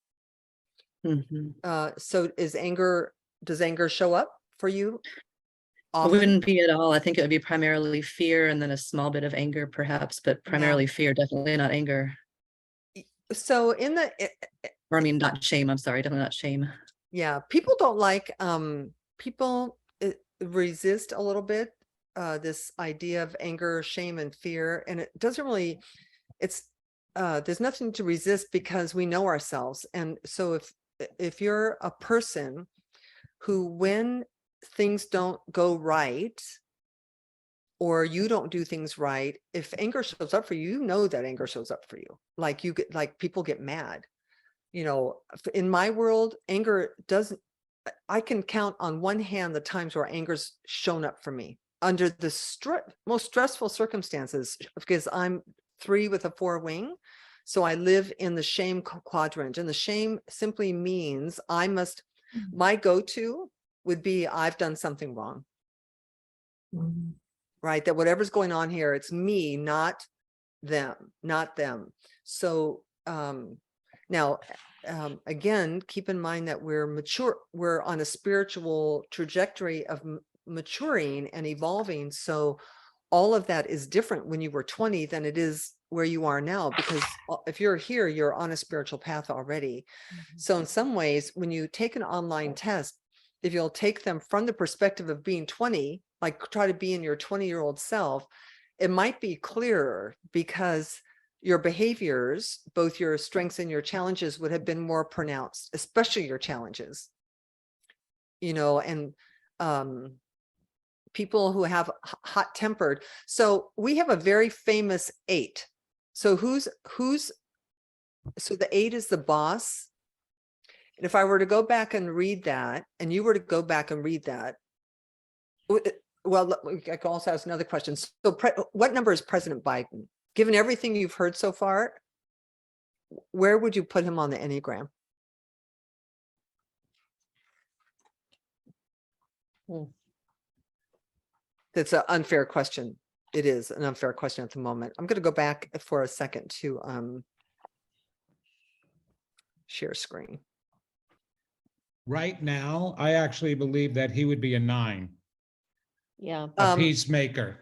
So does anger show up for you? It wouldn't be at all. I think it would be primarily fear and then a small bit of anger perhaps, but primarily fear, definitely not anger. So in the, Or I mean, not shame. I'm sorry, definitely not shame. yeah, people don't like, people resist a little bit, this idea of anger, shame, and fear. And it doesn't really, there's nothing to resist because we know ourselves. And so if you're a person who, when things don't go right, or you don't do things right, if anger shows up for you, you know that anger shows up for you. Like people get mad. You know, in my world, anger doesn't, I can count on one hand the times where anger's shown up for me under the most stressful circumstances, because I'm 3 with a 4 wing. So I live in the shame quadrant, and the shame simply means my go-to would be, I've done something wrong. Right? That whatever's going on here, it's me, not them. So now again, keep in mind that we're on a spiritual trajectory of maturing and evolving. So all of that is different when you were 20 than it is where you are now, because if you're here, you're on a spiritual path already. So in some ways, when you take an online test, if you'll take them from the perspective of being 20, like try to be in your 20-year-old self, it might be clearer because your behaviors, both your strengths and your challenges, would have been more pronounced, especially your challenges. And people who have hot-tempered. So we have a very famous 8. So so the 8 is the boss. And if I were to go back and read that, and you were to go back and read that, well, I can also ask another question. So what number is President Biden? Given everything you've heard so far, where would you put him on the Enneagram? That's an unfair question. It is an unfair question at the moment. I'm going to go back for a second to share screen. Right now, I actually believe that he would be a 9, Yeah. a peacemaker,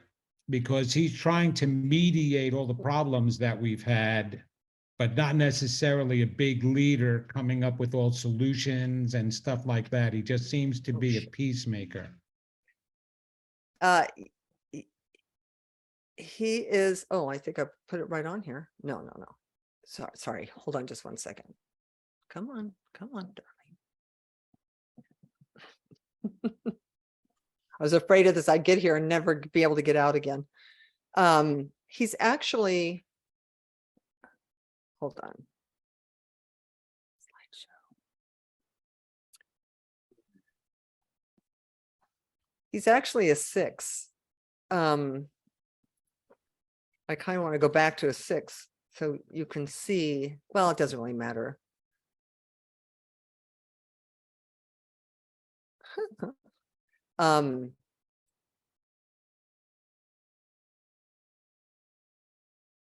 because he's trying to mediate all the problems that we've had, but not necessarily a big leader coming up with all solutions and stuff like that. He just seems to be a peacemaker. He is, oh, I think I put it right on here. No. Sorry. Hold on just one second. Come on, darling. I was afraid of this. I'd get here and never be able to get out again. He's actually, hold on. Slideshow. He's actually a 6. I kind of want to go back to a 6 so you can see, well, it doesn't really matter.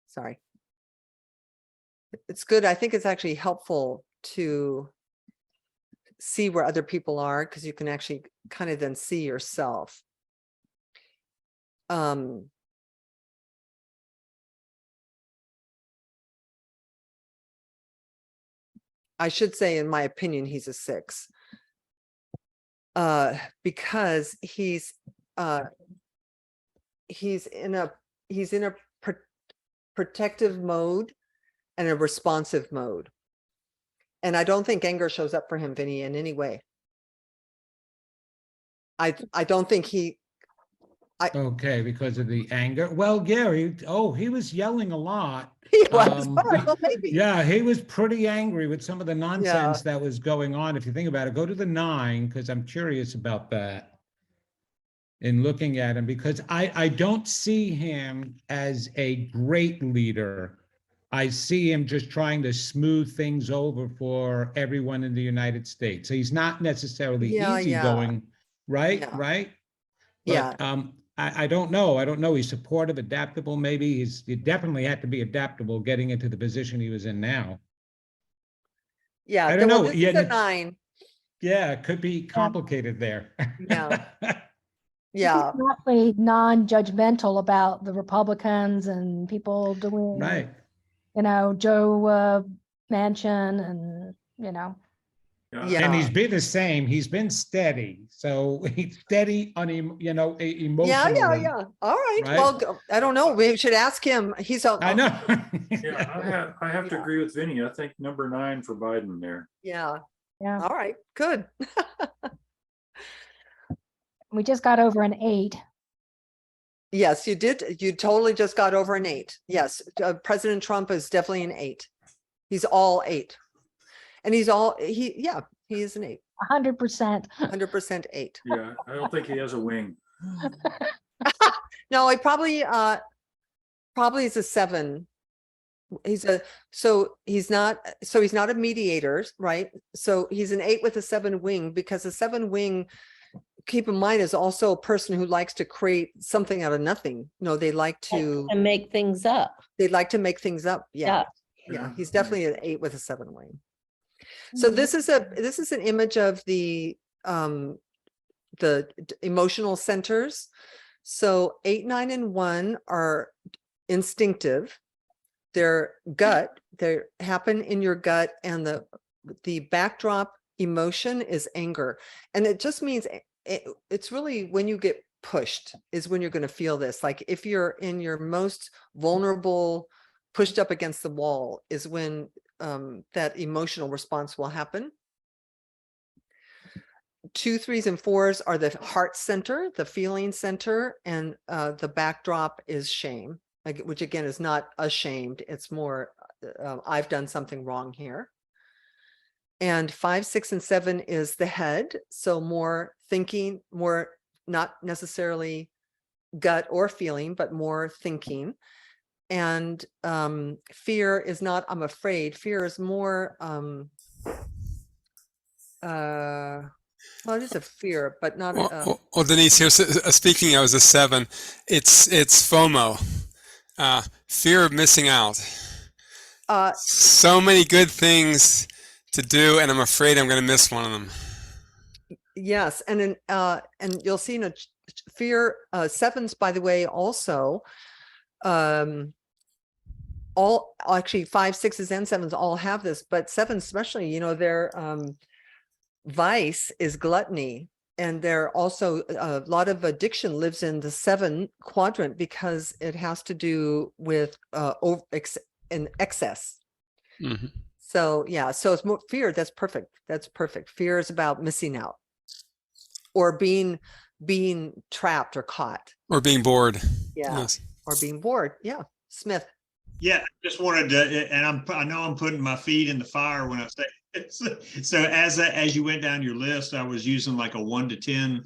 Sorry. It's good. I think it's actually helpful to see where other people are, because you can actually kind of then see yourself. I should say, in my opinion, he's a 6. Because he's in a protective mode and a responsive mode. And I don't think anger shows up for him, Vinny, in any way. I don't think he. Okay, because of the anger. Well, Gary, he was yelling a lot. He was. Well, maybe. Yeah, he was pretty angry with some of the nonsense that was going on. If you think about it, go to the 9, because I'm curious about that in looking at him, because I don't see him as a great leader. I see him just trying to smooth things over for everyone in the United States. So he's not necessarily easygoing, right? Yeah. Right? But, I don't know. I don't know. He's supportive, adaptable. Maybe he definitely had to be adaptable getting into the position he was in now. Yeah, I don't know. This is a 9. Yeah, it could be complicated there. Yeah. Yeah. He's not really non-judgmental about the Republicans and people doing, Right. Joe Manchin and, Yeah. And he's been the same. He's been steady. So he's steady on emotional. Yeah. All right. Right? Well, I don't know. We should ask him. He's I know. Yeah, I have to agree with Vinny. I think number 9 for Biden there. Yeah. Yeah. All right. Good. We just got over an 8. Yes, you did. You totally just got over an 8. Yes. President Trump is definitely an 8. He's all 8. And he is an 8. 100%. 100% 8. Yeah, I don't think he has a wing. No, he probably is a 7. He's not a mediator, right? So he's an 8 with a 7 wing, because a 7 wing, keep in mind, is also a person who likes to create something out of nothing. They like to make things up. They'd like to make things up. Yeah. Yeah. He's definitely an 8 with a 7 wing. So this is an image of the emotional centers. So 8, 9, and 1 are instinctive. They're gut, they happen in your gut, and the backdrop emotion is anger. And it just means it's really when you get pushed is when you're going to feel this. Like if you're in your most vulnerable, pushed up against the wall is when that emotional response will happen. 2, 3s, and 4s are the heart center, the feeling center, and the backdrop is shame, which again is not ashamed. It's more, I've done something wrong here. And 5, 6, and 7 is the head. So more thinking, more not necessarily gut or feeling, but more thinking. And fear is not, I'm afraid. Fear is more, well, it is a fear, but not. Well, Denise, here, speaking as a 7, it's FOMO, fear of missing out. So many good things to do, and I'm afraid I'm going to miss one of them. Yes, and you'll see in a fear, 7s, by the way, also, all actually 5, 6s, and 7s all have this, but 7s especially, their vice is gluttony. And there also a lot of addiction lives in the 7 quadrant because it has to do with in excess. Mm-hmm. So yeah, so it's more fear. That's perfect. That's perfect. Fear is about missing out or being trapped or caught or being bored. Yeah. Yes. Or being bored. Yeah. Smith. Yeah, I just wanted to, and I know I'm putting my feet in the fire when I say it. So as you went down your list, I was using like a 1 to 10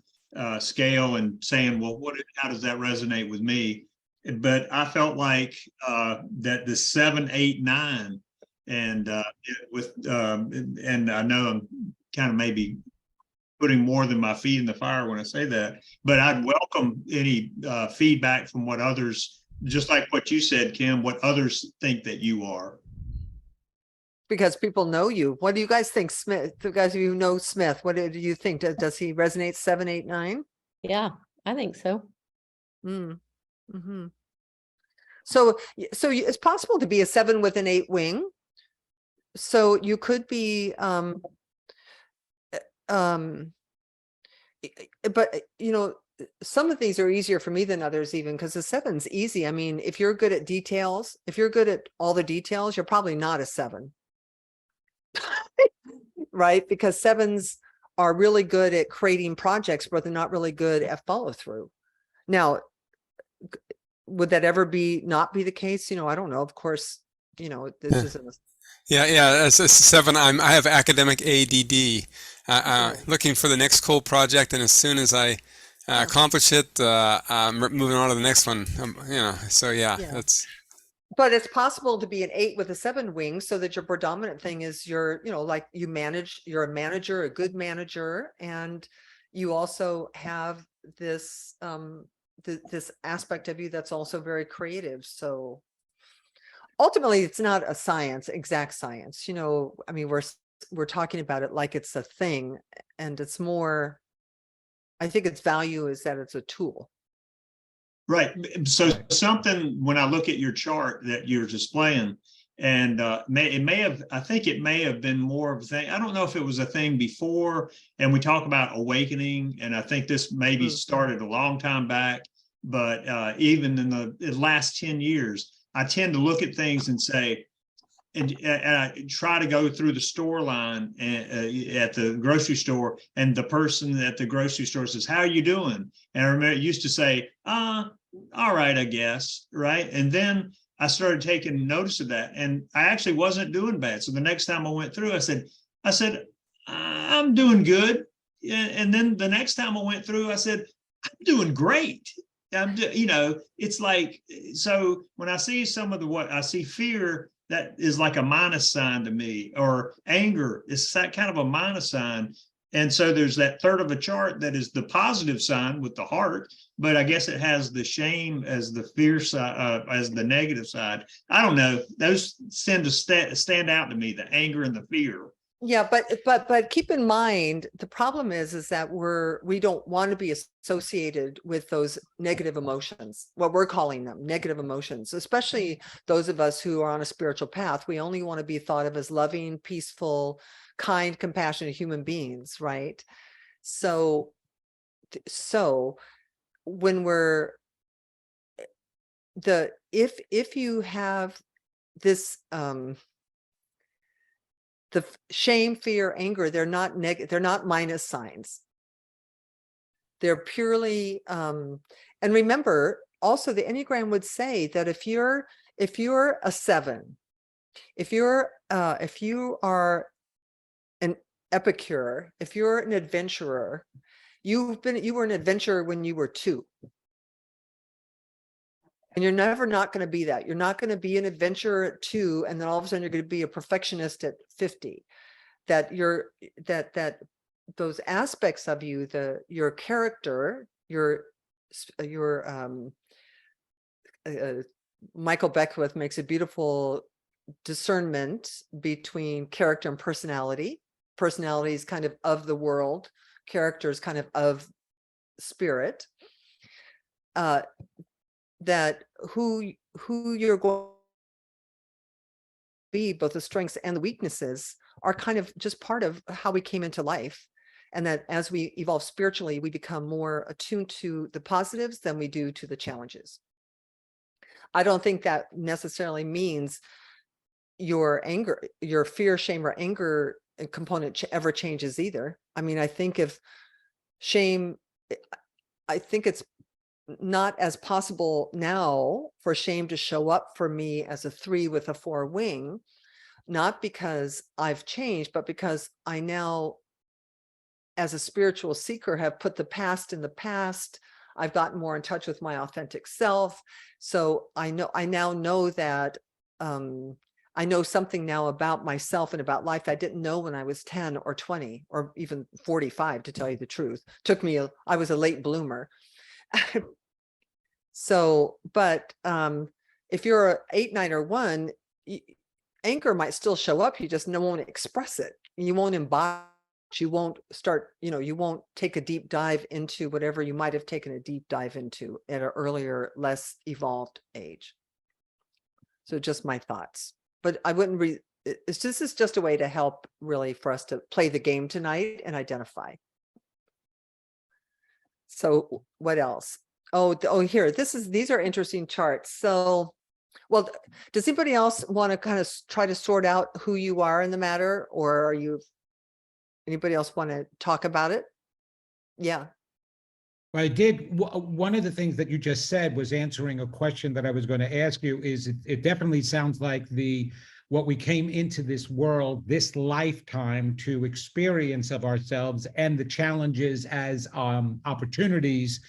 scale and saying, well, how does that resonate with me? But I felt like that the 7, 8, 9, and and I know I'm kind of maybe putting more than my feet in the fire when I say that, but I'd welcome any feedback from what others, just like what you said, Kim, what others think that you are. Because people know you. What do you guys think, Smith? The guys who know Smith, what do you think? Does he resonate 7, 8, 9? Yeah, I think so. Mm-hmm. So it's possible to be a 7 with an 8 wing. So you could be, but some of these are easier for me than others, even because the 7's easy. I mean, if you're good at details, if you're good at all the details, you're probably not a 7. Right? Because 7s are really good at creating projects, but they're not really good at follow through. Now, would that ever not be the case? I don't know. Of course, this isn't. Yeah. As a 7, I have academic ADD. Looking for the next cool project, and as soon as I accomplish it, I'm moving on to the next one. So yeah, that's. But it's possible to be an 8 with a 7 wing, so that your predominant thing is you're a manager, a good manager, and you also have this this aspect of you that's also very creative. So ultimately, it's not a exact science. I mean, we're talking about it like it's a thing, and it's more. I think its value is that it's a tool. Right. So something, when I look at your chart that you're displaying, and I think it may have been more of a thing. I don't know if it was a thing before, and we talk about awakening, and I think this maybe started a long time back, but even in the last 10 years, I tend to look at things and say, and I try to go through the store line at the grocery store, and the person at the grocery store says, "How are you doing?" And I remember it used to say, all right, I guess, right? And then I started taking notice of that, and I actually wasn't doing bad. So the next time I went through, I said, I'm doing good. And then the next time I went through, I said, I'm doing great. It's like, so when I see some of what I see, fear, that is like a minus sign to me, or anger is that kind of a minus sign. And so there's that third of a chart that is the positive sign with the heart, but I guess it has the shame as the fear side, as the negative side. I don't know. Those tend to stand out to me, the anger and the fear. Yeah, but keep in mind, the problem is that we don't want to be associated with those negative emotions, what we're calling them, negative emotions, especially those of us who are on a spiritual path. We only want to be thought of as loving, peaceful, kind, compassionate human beings, right? So when if you have this shame, fear, anger, they're not minus signs. They're purely and remember also the Enneagram would say that if you're a 7, if you are an epicure, if you're an adventurer, you were an adventurer when you were 2. And you're never not going to be that. You're not going to be an adventurer at 2, and then all of a sudden you're going to be a perfectionist at 50. That those aspects of you, your character, Michael Beckwith makes a beautiful discernment between character and personality. Personality is kind of the world. Character is kind of spirit. That who you're going to be, both the strengths and the weaknesses, are kind of just part of how we came into life. And that as we evolve spiritually, we become more attuned to the positives than we do to the challenges. I don't think that necessarily means your anger, your fear, shame, or anger component ever changes either. I mean, I think if shame, I think it's not as possible now for shame to show up for me as a 3 with a 4 wing, not because I've changed, but because I now, as a spiritual seeker, have put the past in the past. I've gotten more in touch with my authentic self. So I now know that I know something now about myself and about life I didn't know when I was 10 or 20 or even 45, to tell you the truth. I was a late bloomer. So, but if you're an 8, 9, or 1, anger might still show up. You just won't express it. You won't embody. You won't start, you won't take a deep dive into whatever you might have taken a deep dive into at an earlier, less evolved age. So just my thoughts, but I wouldn't this is just a way to help really for us to play the game tonight and identify. So what else? Oh, here, these are interesting charts. So, well, does anybody else want to kind of try to sort out who you are in the matter, or anybody else want to talk about it? Yeah. I did. One of the things that you just said was answering a question that I was going to ask you. Is it definitely sounds like what we came into this world, this lifetime, to experience of ourselves and the challenges as opportunities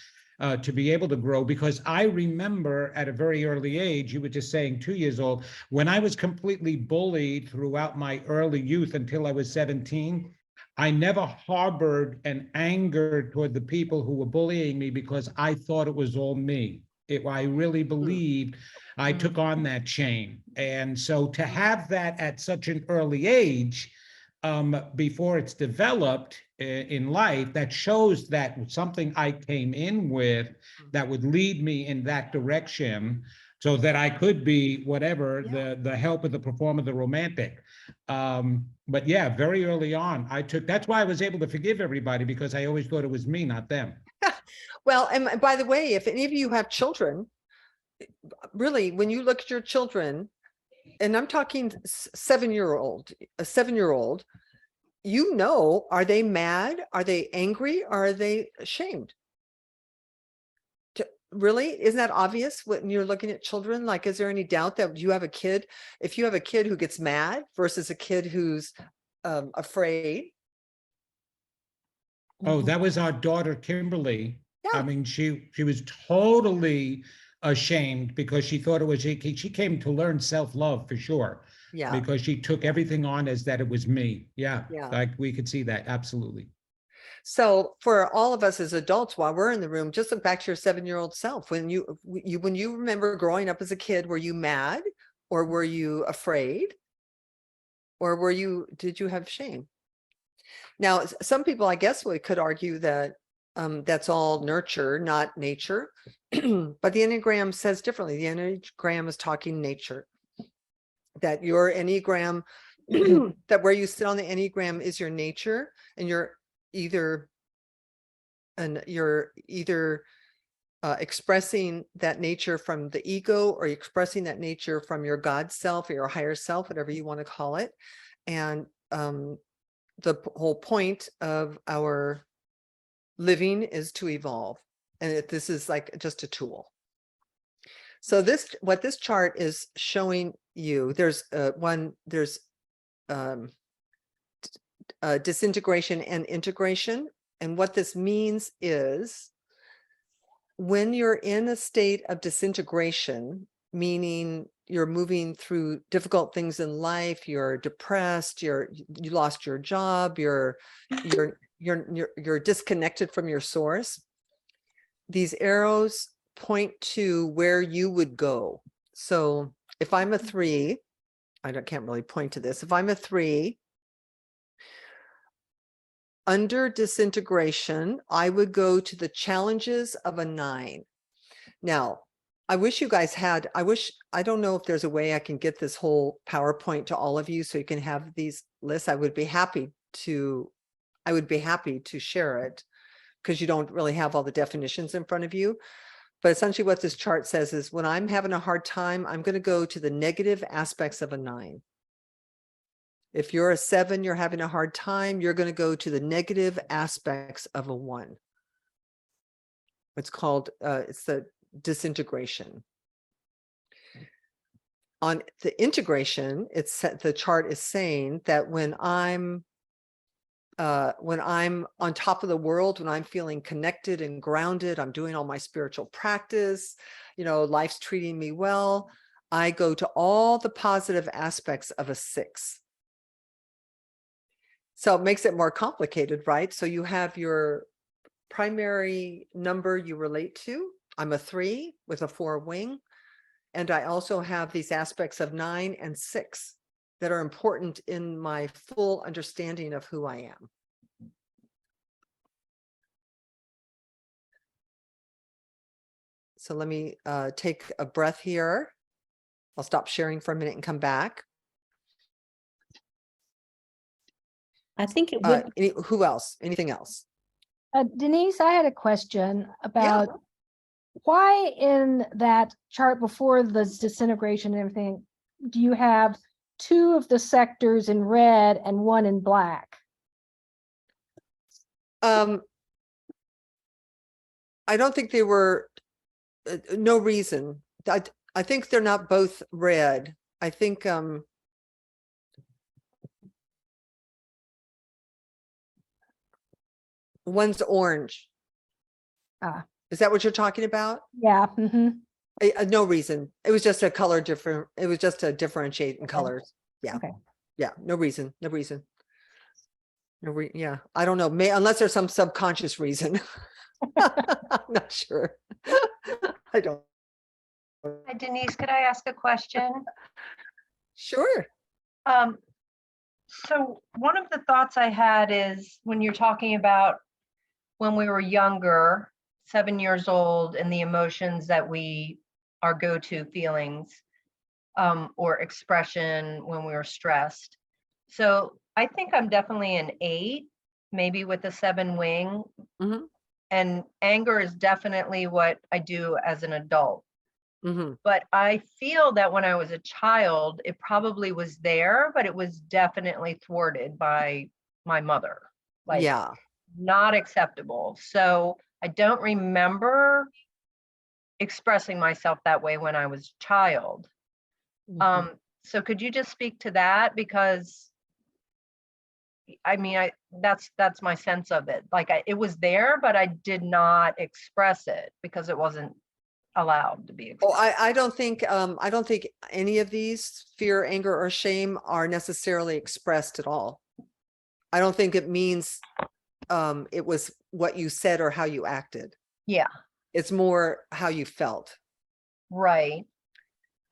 to be able to grow. Because I remember at a very early age, you were just saying 2 years old, when I was completely bullied throughout my early youth until I was 17, I never harbored an anger toward the people who were bullying me because I thought it was all me. I really believed I took on that shame. And so to have that at such an early age, before it's developed in life, that shows that something I came in with that would lead me in that direction, so that I could be whatever, the help of the performer, the romantic. But yeah, very early on, that's why I was able to forgive everybody, because I always thought it was me, not them. Well, and by the way, if any of you have children, really, when you look at your children, and I'm talking a 7-year-old, are they mad? Are they angry? Are they ashamed? Really? Isn't that obvious when you're looking at children? Like, is there any doubt that if you have a kid who gets mad versus a kid who's afraid? Oh, that was our daughter, Kimberly. Yeah. I mean, she was totally ashamed because she thought it was, she came to learn self-love for sure. Yeah. Because she took everything on as that it was me. Yeah. Like we could see that. Absolutely. So for all of us as adults, while we're in the room, just look back to your 7-year-old self. When you remember growing up as a kid, were you mad or were you afraid? Or did you have shame? Now, some people, I guess, we could argue that that's all nurture, not nature. But the Enneagram says differently. The Enneagram is talking nature. That your Enneagram, that where you sit on the Enneagram is your nature, and you're either expressing that nature from the ego, or expressing that nature from your God self or your higher self, whatever you want to call it. And the whole point of our living is to evolve. And this is like just a tool. So what this chart is showing you, there's disintegration and integration. And what this means is when you're in a state of disintegration, meaning you're moving through difficult things in life, you're depressed, you lost your job, you're disconnected from your source. These arrows point to where you would go. So if I'm a 3, can't really point to this. If I'm a 3, under disintegration, I would go to the challenges of a 9. Now, I wish you guys had, I don't know if there's a way I can get this whole PowerPoint to all of you so you can have these lists. I would be happy to share it, because you don't really have all the definitions in front of you. But essentially what this chart says is when I'm having a hard time, I'm going to go to the negative aspects of a 9. If you're a 7, you're having a hard time, you're going to go to the negative aspects of a 1. It's called, it's the disintegration. On the integration, the chart is saying that when I'm on top of the world, when I'm feeling connected and grounded, I'm doing all my spiritual practice, life's treating me well, I go to all the positive aspects of a 6. So it makes it more complicated, right? So you have your primary number you relate to. I'm a 3 with a 4 wing. And I also have these aspects of 9 and 6 that are important in my full understanding of who I am. So let me take a breath here. I'll stop sharing for a minute and come back. I think it would. Who else? Anything else? Denise, I had a question about why in that chart before the disintegration and everything, do you have 2 of the sectors in red and 1 in black? I don't think they were, no reason. I think they're not both red. I think, one's orange. Is that what you're talking about? Yeah. No reason. It was just a color different. It was just a differentiate in colors. Yeah. Okay. Yeah. No reason. Yeah. I don't know. Unless there's some subconscious reason. I'm not sure. I don't. Hi, Denise, could I ask a question? Sure. So one of the thoughts I had is when you're talking about when we were younger, 7 years old, and the emotions that our go-to feelings or expression when we were stressed. So I think I'm definitely an 8, maybe with a 7 wing. Mm-hmm. And anger is definitely what I do as an adult. Mm-hmm. But I feel that when I was a child, it probably was there, but it was definitely thwarted by my mother. Like, yeah. Not acceptable. So I don't remember expressing myself that way when I was a child. Mm-hmm. So could you just speak to that? Because I mean, that's my sense of it. Like it was there, but I did not express it because it wasn't allowed to be expressed. Oh, I don't think any of these, fear, anger, or shame, are necessarily expressed at all. I don't think it means it was what you said or how you acted. Yeah. It's more how you felt. Right.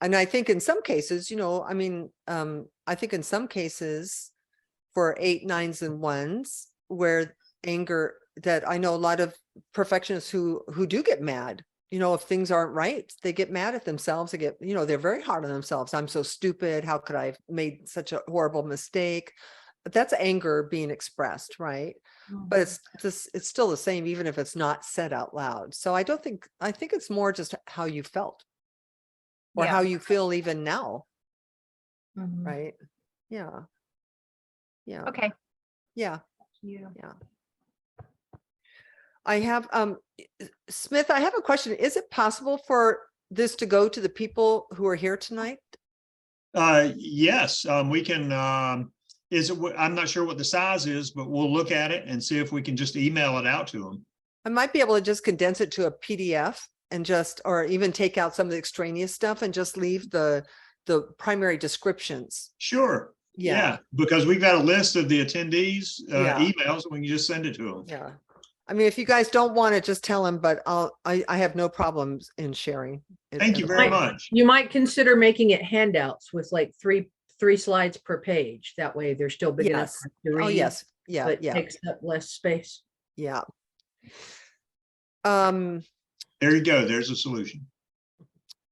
And I think in some cases, I mean, I think in some cases for 8, 9s and 1s where anger, that I know a lot of perfectionists who do get mad, if things aren't right, they get mad at themselves. They get, they're very hard on themselves. I'm so stupid. How could I have made such a horrible mistake? But that's anger being expressed, right? But it's still the same, even if it's not said out loud. So I think it's more just how you felt or Yeah. how you feel even now. Mhm. Right. Yeah. Yeah. Okay. Yeah. You. Yeah. I have, Smith, I have a question. Is it possible for this to go to the people who are here tonight? Yes, we can, I'm not sure what the size is, but we'll look at it and see if we can just email it out to them. I might be able to just condense it to a PDF and or even take out some of the extraneous stuff and just leave the primary descriptions. Sure. Yeah. Because we've got a list of the attendees, Yeah. emails, and we can just send it to them. Yeah. I mean, if you guys don't want it, just tell them, but I have no problems in sharing. Thank you very much. You might consider making it handouts with like three slides per page. That way they're still big enough Yes. to read. Oh, yes. Yeah. But Yeah. takes up less space. Yeah. There you go. There's a solution.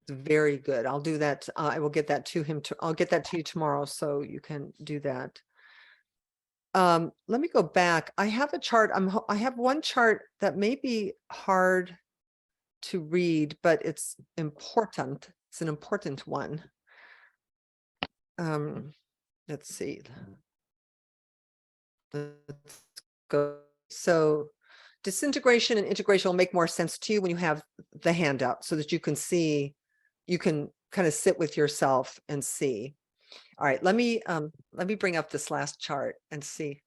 Very good. I'll do that. I will get that to him. I'll get that to you tomorrow so you can do that. Let me go back. I have a chart. I have one chart that may be hard to read, but it's important. It's an important one. Let's see. Let's go. So disintegration and integration will make more sense to you when you have the handout so that you can see, you can kind of sit with yourself and see. All right, let me bring up this last chart and see.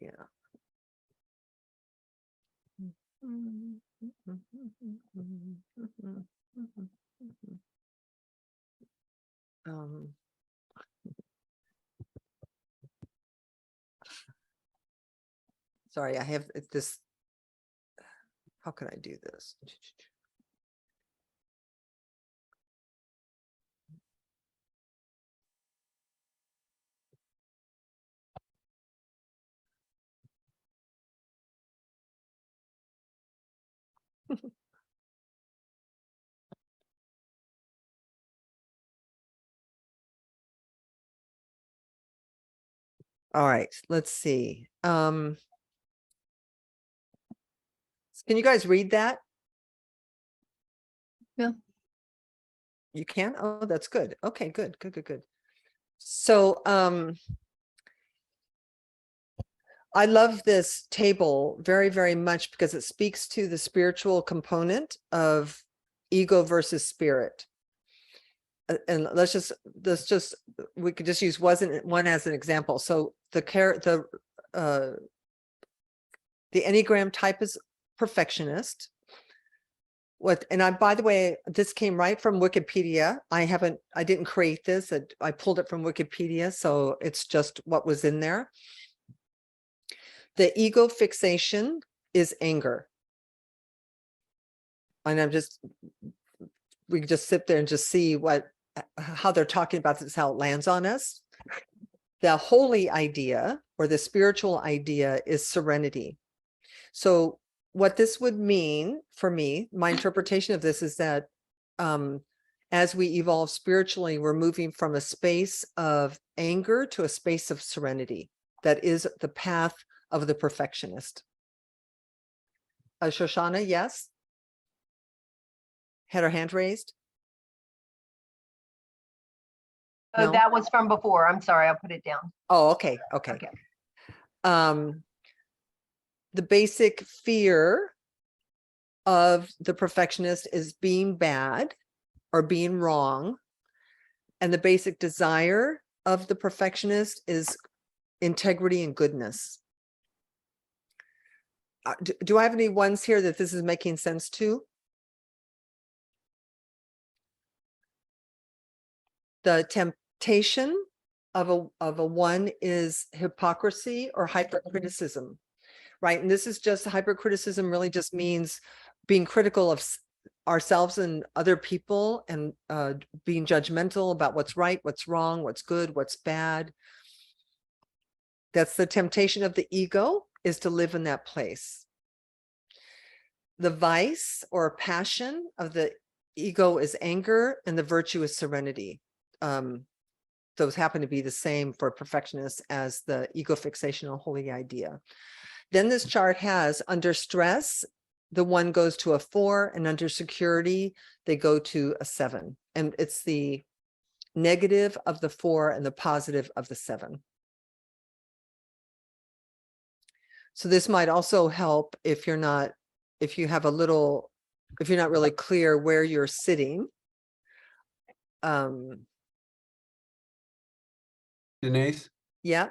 Yeah. Sorry, I have this. How can I do this? All right, let's see. Can you guys read that? Yeah. You can? Oh, that's good. Okay, good. So, I love this table very, very much because it speaks to the spiritual component of ego versus spirit. And we could just use one as an example. So the Enneagram type is perfectionist. By the way, this came right from Wikipedia. I didn't create this. I pulled it from Wikipedia. So it's just what was in there. The ego fixation is anger. And we can just sit there and just see how they're talking about this, how it lands on us. The holy idea or the spiritual idea is serenity. So what this would mean for me, my interpretation of this is that as we evolve spiritually, we're moving from a space of anger to a space of serenity. That is the path of the perfectionist. Shoshana, yes? Had her hand raised? Oh, No? that was from before. I'm sorry. I'll put it down. Oh, okay. The basic fear of the perfectionist is being bad or being wrong. And the basic desire of the perfectionist is integrity and goodness. Do I have any ones here that this is making sense to? The temptation of a one is hypocrisy or hypercriticism, right? And this is just hypercriticism really just means being critical ourselves and other people, and being judgmental about what's right, what's wrong, what's good, what's bad. That's the temptation of the ego, is to live in that place. The vice or passion of the ego is anger, and the virtue is serenity. Those happen to be the same for perfectionists as the ego fixation or holy idea. Then this chart has, under stress, the 1 goes to a 4, and under security, they go to a 7. And it's the negative of the 4 and the positive of the 7. So this might also help if you're not really clear where you're sitting. Denise, Yeah.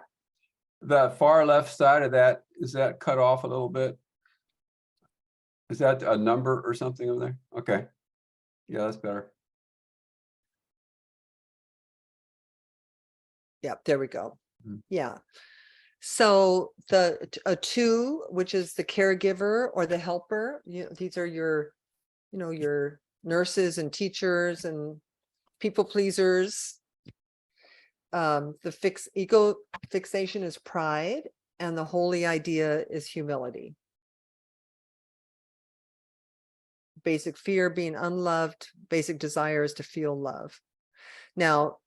the far left side of that, is that cut off a little bit? Is that a number or something over there? Okay. Yeah, that's better. Yeah, there we go. Mhm. Yeah. So a 2, which is the caregiver or the helper, these are your nurses and teachers and people pleasers. The ego fixation is pride, and the holy idea is humility. Basic fear, being unloved, basic desire is to feel love. Now,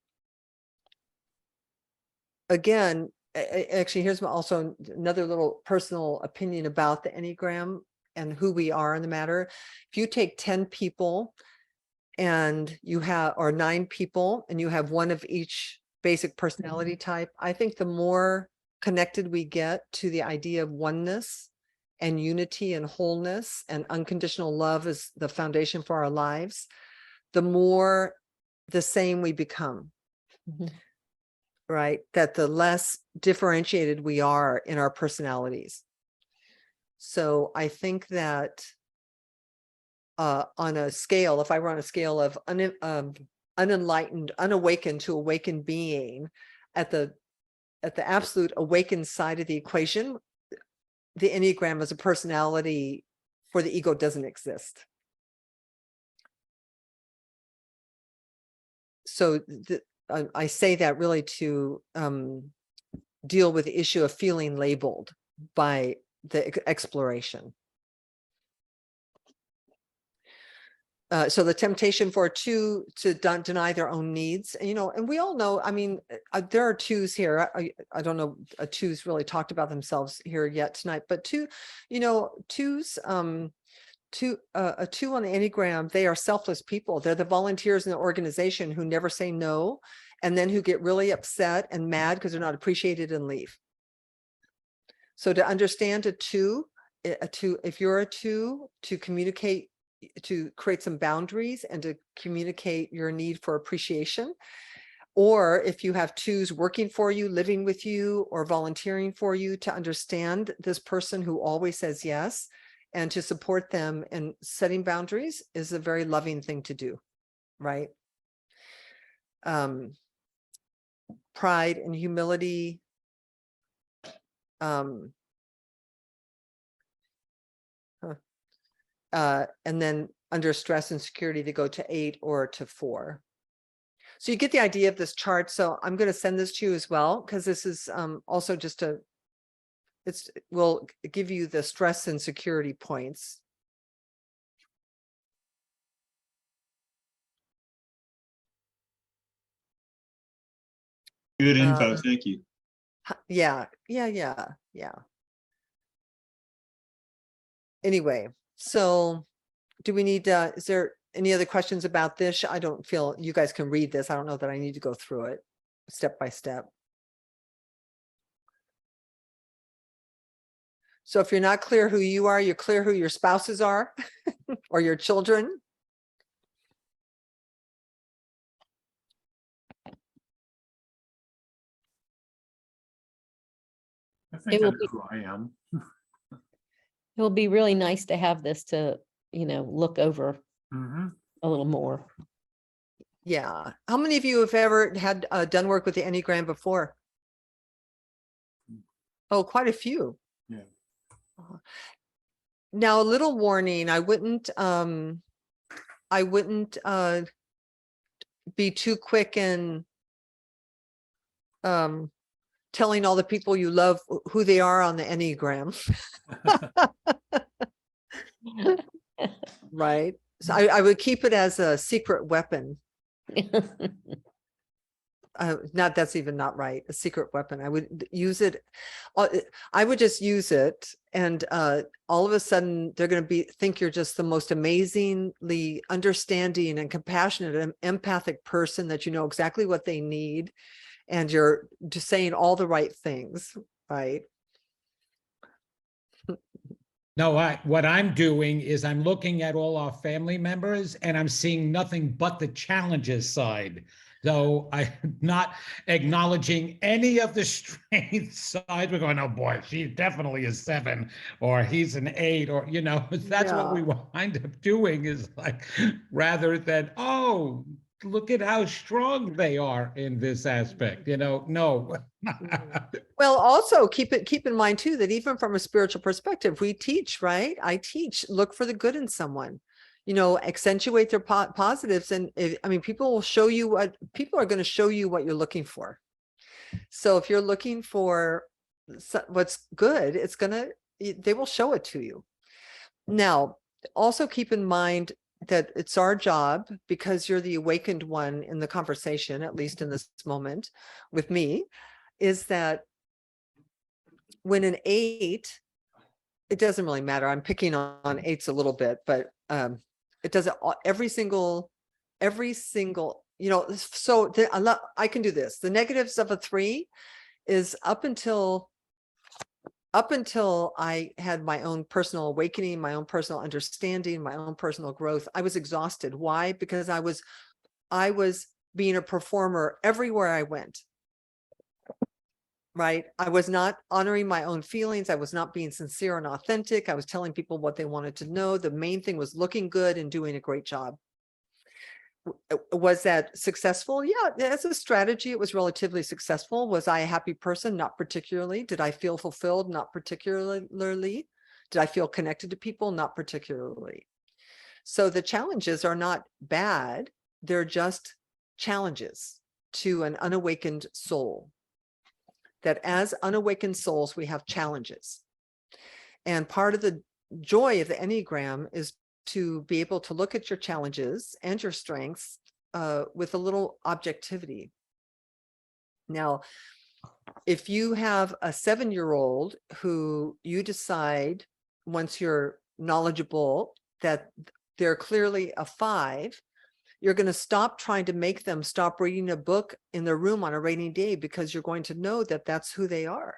again, actually, here's also another little personal opinion about the Enneagram and who we are in the matter. If you take 10 people and you have, or 9 people, and you have 1 of each basic personality type, I think the more connected we get to the idea of oneness and unity and wholeness and unconditional love is the foundation for our lives, the more the same we become. Mhm. Right? That the less differentiated we are in our personalities. So I think that on a scale, if I were on a scale of unenlightened, unawakened to awakened being, at the absolute awakened side of the equation, the Enneagram as a personality for the ego doesn't exist. So I say that really to deal with the issue of feeling labeled by the exploration. So the temptation for 2 to deny their own needs, and we all know, I mean, there are 2s here. I don't know, a 2's really talked about themselves here yet tonight, but 2s, a 2 on the Enneagram, they are selfless people. They're the volunteers in the organization who never say no, and then who get really upset and mad because they're not appreciated and leave. So to understand a 2, if you're a 2, to communicate, to create some boundaries and to communicate your need for appreciation. Or if you have 2s working for you, living with you, or volunteering for you, to understand this person who always says yes, and to support them in setting boundaries is a very loving thing to do, right? Pride and humility. And then under stress and security, they go to 8 or to 4. So you get the idea of this chart. So I'm going to send this to you as well, because this is also just will give you the stress and security points. Good info. Thank you. Yeah. Anyway, so do we need, is there any other questions about this? I don't feel you guys can read this. I don't know that I need to go through it step by step. So if you're not clear who you are, you're clear who your spouses are or your children. I think I know who I am. It will be really nice to have this to, look over a little more. Yeah. How many of you have ever had done work with the Enneagram before? Oh, quite a few. Yeah. Now, a little warning, I wouldn't I wouldn't be too quick in telling all the people you love who they are on the Enneagram. Right. So I would keep it as a secret weapon. Not, that's even not right. A secret weapon. I would use it. I would just use it. And all of a sudden they're going to think you're just the most amazingly understanding and compassionate and empathic person, that you know exactly what they need. And you're just saying all the right things, right? No, what I'm doing is I'm looking at all our family members and I'm seeing nothing but the challenges side. So I'm not acknowledging any of the strength side. We're going, oh boy, she definitely is 7, or he's an 8, or, you know, that's what we wind up doing, is like, rather than, oh, look at how strong they are in this aspect, you know, no. Well, also keep in mind too, that even from a spiritual perspective, we teach, right? I teach, look for the good in someone, you know, accentuate their positives. And people will show you people are going to show you what you're looking for. So if you're looking for what's good, they will show it to you. Now, also keep in mind that it's our job, because you're the awakened one in the conversation, at least in this moment with me, is that when an 8, it doesn't really matter. I'm picking on 8s a little bit, but it doesn't, every single, you know, so I can do this. The negatives of a 3 is up until I had my own personal awakening, my own personal understanding, my own personal growth, I was exhausted. Why? Because I was being a performer everywhere I went. Right? I was not honoring my own feelings. I was not being sincere and authentic. I was telling people what they wanted to know. The main thing was looking good and doing a great job. Was that successful? Yeah, as a strategy, it was relatively successful. Was I a happy person? Not particularly. Did I feel fulfilled? Not particularly. Did I feel connected to people? Not particularly. So the challenges are not bad. They're just challenges to an unawakened soul. That as unawakened souls, we have challenges. And part of the joy of the Enneagram is to be able to look at your challenges and your strengths with a little objectivity. Now, if you have a 7-year-old who you decide, once you're knowledgeable, that they're clearly a 5, you're going to stop trying to make them stop reading a book in their room on a rainy day, because you're going to know that that's who they are,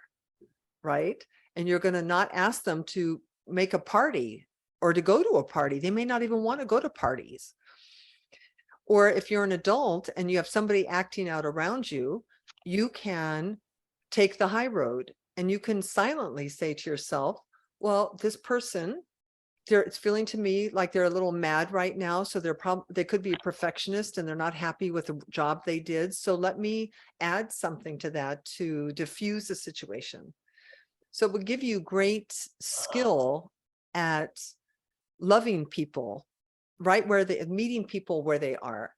right? And you're going to not ask them to make a party or to go to a party. They may not even want to go to parties. Or if you're an adult and you have somebody acting out around you, you can take the high road and you can silently say to yourself, well, this person, it's feeling to me like they're a little mad right now. So they could be a perfectionist and they're not happy with the job they did. So let me add something to that to diffuse the situation. So it would give you great skill at loving people, right? Meeting people where they are,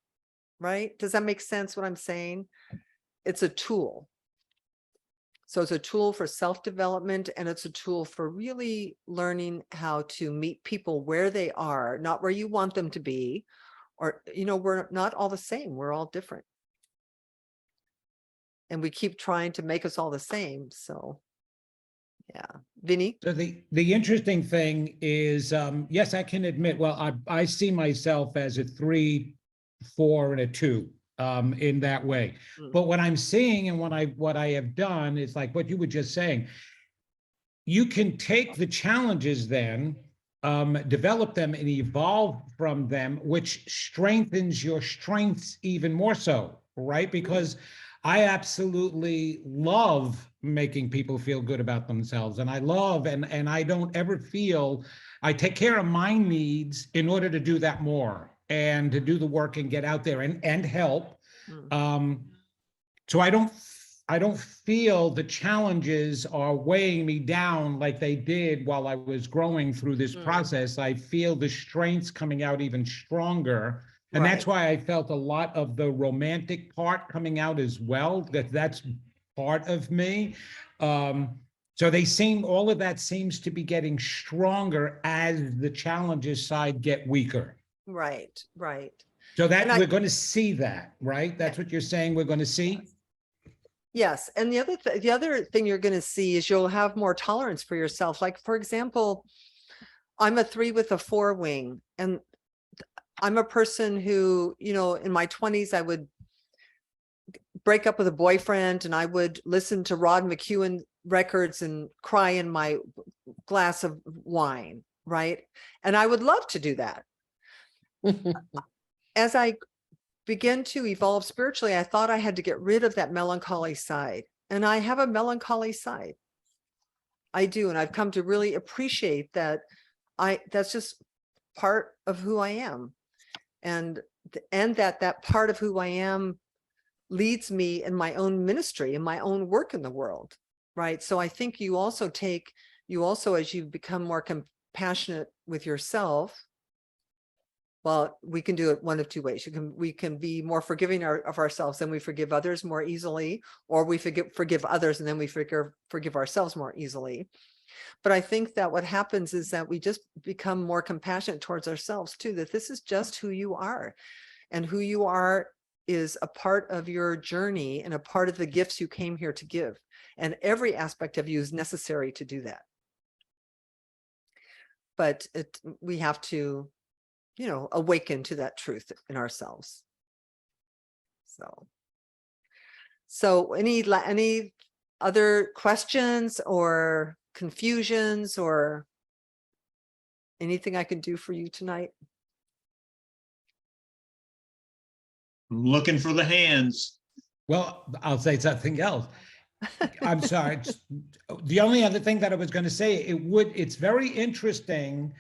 right? Does that make sense what I'm saying? It's a tool. So it's a tool for self-development, and it's a tool for really learning how to meet people where they are, not where you want them to be, or, you know, we're not all the same. We're all different. And we keep trying to make us all the same. So, yeah. Vinny? So the interesting thing is, yes, I can admit, well, I see myself as a 3, 4, and a 2. In that way. But what I'm seeing and what I have done is like what you were just saying. You can take the challenges then, develop them and evolve from them, which strengthens your strengths even more so, right? Because I absolutely love making people feel good about themselves. And I love, and I don't ever feel, I take care of my needs in order to do that more and to do the work and get out there and help. So I don't I don't feel the challenges are weighing me down like they did while I was growing through this process. I feel the strengths coming out even stronger. And that's why I felt a lot of the romantic part coming out as well, that's part of me. So all of that seems to be getting stronger as the challenges side get weaker. Right. So that we're going to see that, right? That's what you're saying we're going to see? Yes. And the other thing you're going to see is you'll have more tolerance for yourself. Like, for example, I'm a 3 with a 4 wing, and I'm a person who, in my 20s, I would break up with a boyfriend and I would listen to Rod McEwen records and cry in my glass of wine. Right. And I would love to do that. As I begin to evolve spiritually, I thought I had to get rid of that melancholy side. And I have a melancholy side. I do. And I've come to really appreciate that that's just part of who I am. And that part of who I am leads me in my own ministry, in my own work in the world. Right. So I think you also, as you become more compassionate with yourself, well, we can do it one of two ways. We can be more forgiving of ourselves, and we forgive others more easily, or we forgive others and then we forgive ourselves more easily. But I think that what happens is that we just become more compassionate towards ourselves too, that this is just who you are, and who you are is a part of your journey and a part of the gifts you came here to give. And every aspect of you is necessary to do that. But we have to, awaken to that truth in ourselves. So any other questions or confusions or anything I can do for you tonight? I'm looking for the hands. Well, I'll say something else. I'm sorry. The only other thing that I was going to say, it's very interesting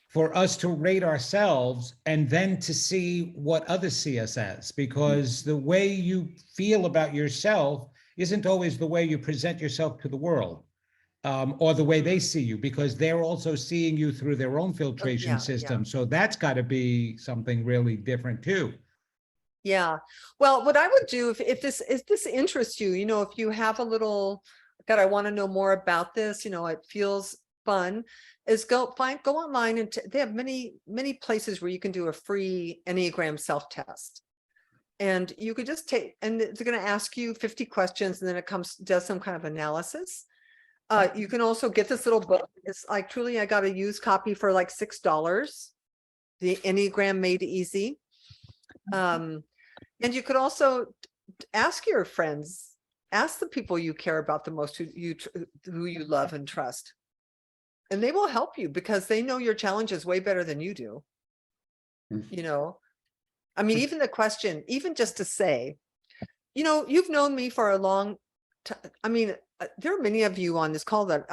for us to rate ourselves and then to see what others see us as, because the way you feel about yourself isn't always the way you present yourself to the world, or the way they see you, because they're also seeing you through their own filtration system. So that's got to be something really different too. Yeah. Well, what I would do if this interests you, if you have a little, God, I want to know more about this, it feels fun, is go online, and they have many places where you can do a free Enneagram self-test. And you could just and it's going to ask you 50 questions, and then it does some kind of analysis. You can also get this little book. It's like, truly, I got a used copy for like $6. The Enneagram Made Easy. And you could also ask your friends, ask the people you care about the most, who you love and trust. And they will help you because they know your challenges way better than you do. I mean, even the question, even just to say, you've known me for a long time. I mean, there are many of you on this call that,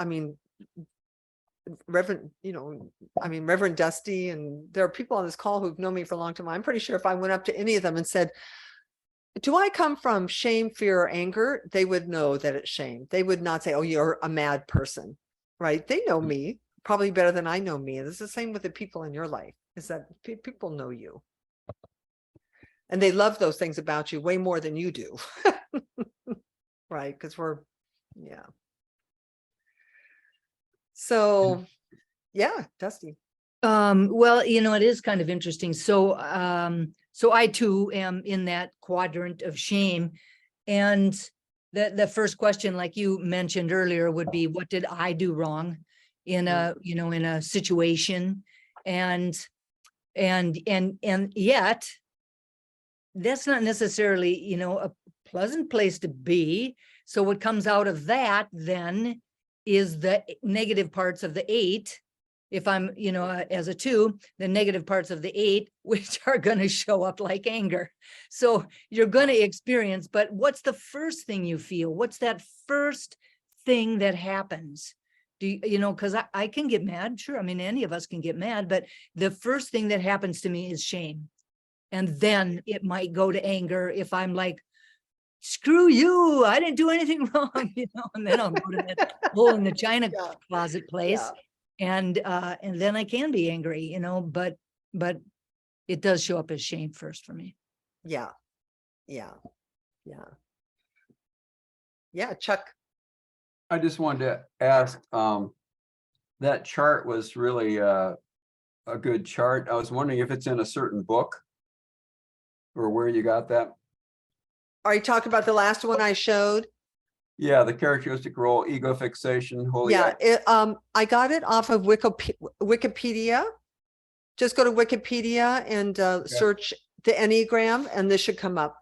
Reverend Dusty, and there are people on this call who've known me for a long time. I'm pretty sure if I went up to any of them and said, do I come from shame, fear, or anger? They would know that it's shame. They would not say, oh, you're a mad person, right? They know me probably better than I know me. And it's the same with the people in your life, is that people know you. And they love those things about you way more than you do. Right? Because So, yeah, Dusty. Well, it is kind of interesting. So I too am in that quadrant of shame. And the first question, like you mentioned earlier, would be, what did I do wrong in a situation? And yet that's not necessarily, a pleasant place to be. So what comes out of that then is the negative parts of the 8. If I'm, as a 2, the negative parts of the 8, which are going to show up like anger. So you're going to experience, but what's the first thing you feel? What's that first thing that happens? Because I can get mad. Sure. I mean, any of us can get mad, but the first thing that happens to me is shame. And then it might go to anger if I'm like, screw you, I didn't do anything wrong, and then I'll go to that hole in the china Yeah. closet place. And then I can be angry, but it does show up as shame first for me. Yeah. Yeah. Yeah. Yeah. Chuck. I just wanted to ask, that chart was really a good chart. I was wondering if it's in a certain book or where you got that. Are you talking about the last one I showed? Yeah, the characteristic role, ego fixation, holy. Yeah, I got it off of Wikipedia. Just go to Wikipedia and search the Enneagram, and this should come up.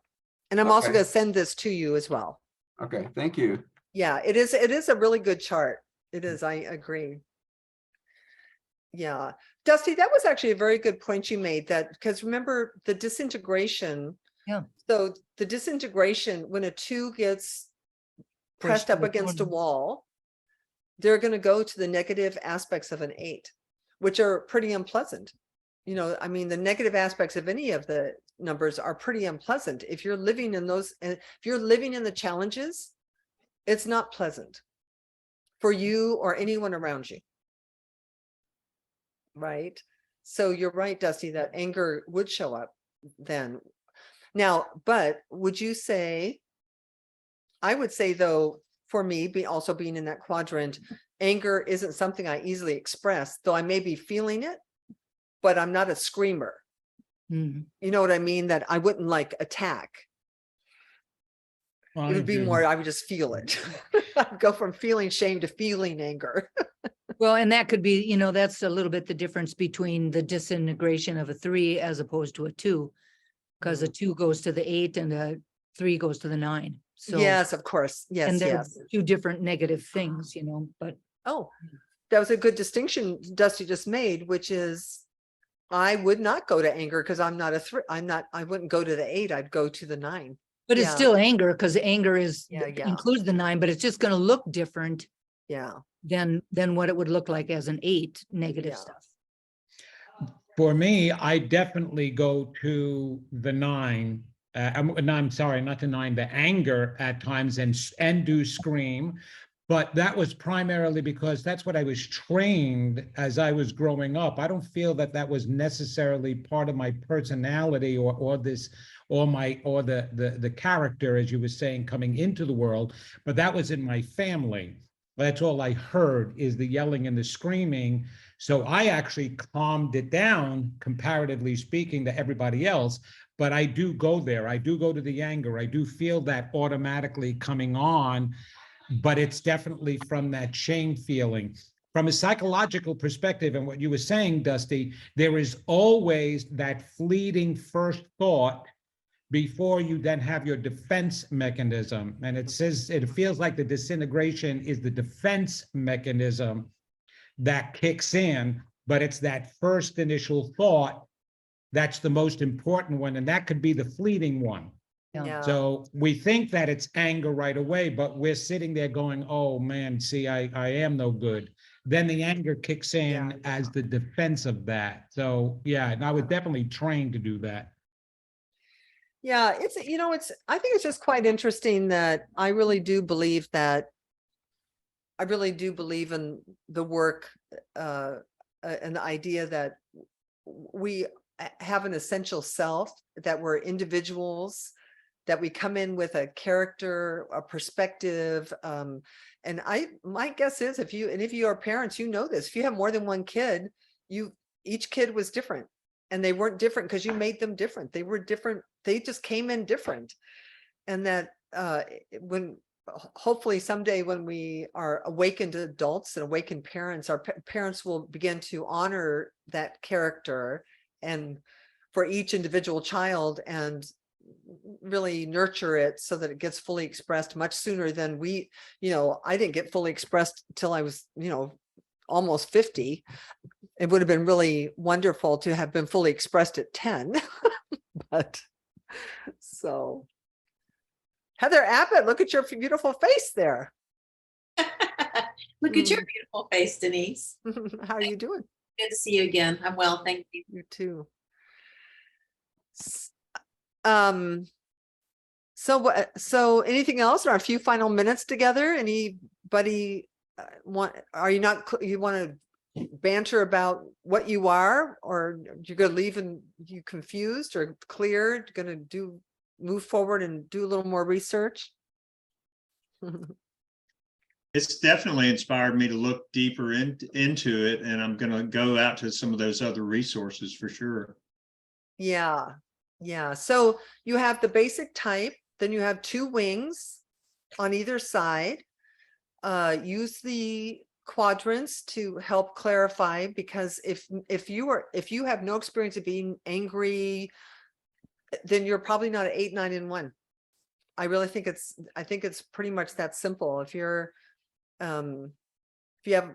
And I'm also Okay. going to send this to you as well. Okay, thank you. Yeah, it is a really good chart. It is, I agree. Yeah. Dusty, that was actually a very good point you made, that because remember the disintegration. Yeah. So the disintegration, when a 2 gets pressed up against a wall, they're going to go to the negative aspects of an 8, which are pretty unpleasant. I mean, the negative aspects of any of the numbers are pretty unpleasant. If you're living in those, if you're living in the challenges, it's not pleasant for you or anyone around you. Right. So you're right, Dusty, that anger would show up then. Now, but would you say, I would say though, for me, also being in that quadrant, anger isn't something I easily express, though I may be feeling it, but I'm not a screamer. Mhm. You know what I mean? That I wouldn't like attack. It would be more, I would just feel it. I'd go from feeling shame to feeling anger. Well, and that could be, that's a little bit the difference between the disintegration of a 3 as opposed to a 2, because a 2 goes to the 8 and a 3 goes to the 9. So Yes, of course. Yes, and they're yes. 2 different negative things, but Oh, that was a good distinction Dusty just made, which is I would not go to anger because I'm not a 3. I wouldn't go to the 8. I'd go to the 9. but it's Yeah. still anger, because anger is Yeah. includes the 9, but it's just going to look different Yeah. than what it would look like as an 8 negative Yeah. stuff. For me, I definitely go to the 9. No, I'm sorry, not the 9, the anger at times, and do scream. But that was primarily because that's what I was trained as I was growing up. I don't feel that that was necessarily part of my personality or the character, as you were saying, coming into the world, but that was in my family. That's all I heard, is the yelling and the screaming. So I actually calmed it down, comparatively speaking, to everybody else. But I do go there. I do go to the anger. I do feel that automatically coming on, but it's definitely from that shame feeling. From a psychological perspective, and what you were saying, Dusty, there is always that fleeting first thought before you then have your defense mechanism. And it feels like the disintegration is the defense mechanism that kicks in, but it's that first initial thought that's the most important one, and that could be the fleeting one. Yeah. So we think that it's anger right away, but we're sitting there going, oh man, see, I am no good. Then the anger kicks in as the defense of that. So yeah, and I was definitely trained to do that. Yeah, I think it's just quite interesting that I really do believe in the work and the idea that we have an essential self, that we're individuals, that we come in with a character, a perspective. And my guess is if you are parents, you know this, if you have more than one kid, each kid was different, and they weren't different because you made them different. They were different. They just came in different. And that hopefully someday when we are awakened adults and awakened parents, our parents will begin to honor that character and for each individual child, and really nurture it so that it gets fully expressed much sooner than I didn't get fully expressed till I was, almost 50. It would have been really wonderful to have been fully expressed at 10. But so Heather Abbott, look at your beautiful face there. Look at your beautiful face, Denise. How are you doing? Good to see you again. I'm well, thank you. You too. So anything else, or a few final minutes together? Anybody are you not, you want to banter about what you are, or you're going to leave and you confused or clear, going to move forward and do a little more research? It's definitely inspired me to look deeper into it, and I'm going to go out to some of those other resources for sure. Yeah. So you have the basic type, then you have 2 wings on either side. Use the quadrants to help clarify, because if you have no experience of being angry, then you're probably not an 8, 9, and 1. I really think it's pretty much that simple. If you have,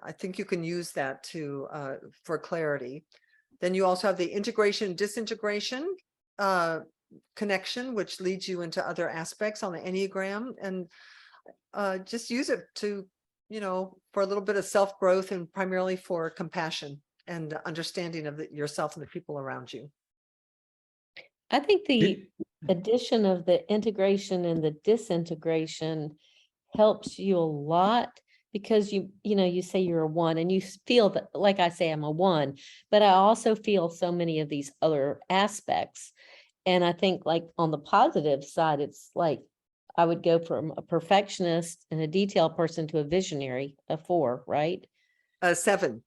I think you can use that to for clarity. Then you also have the integration, disintegration connection, which leads you into other aspects on the Enneagram, and just use it to, for a little bit of self-growth, and primarily for compassion and understanding of yourself and the people around you. I think the addition of the integration and the disintegration helps you a lot, because you say you're a 1 and you feel that, like I say, I'm a 1, but I also feel so many of these other aspects. And I think, like, on the positive side, it's like I would go from a perfectionist and a detail person to a visionary, a 4, right? A 7.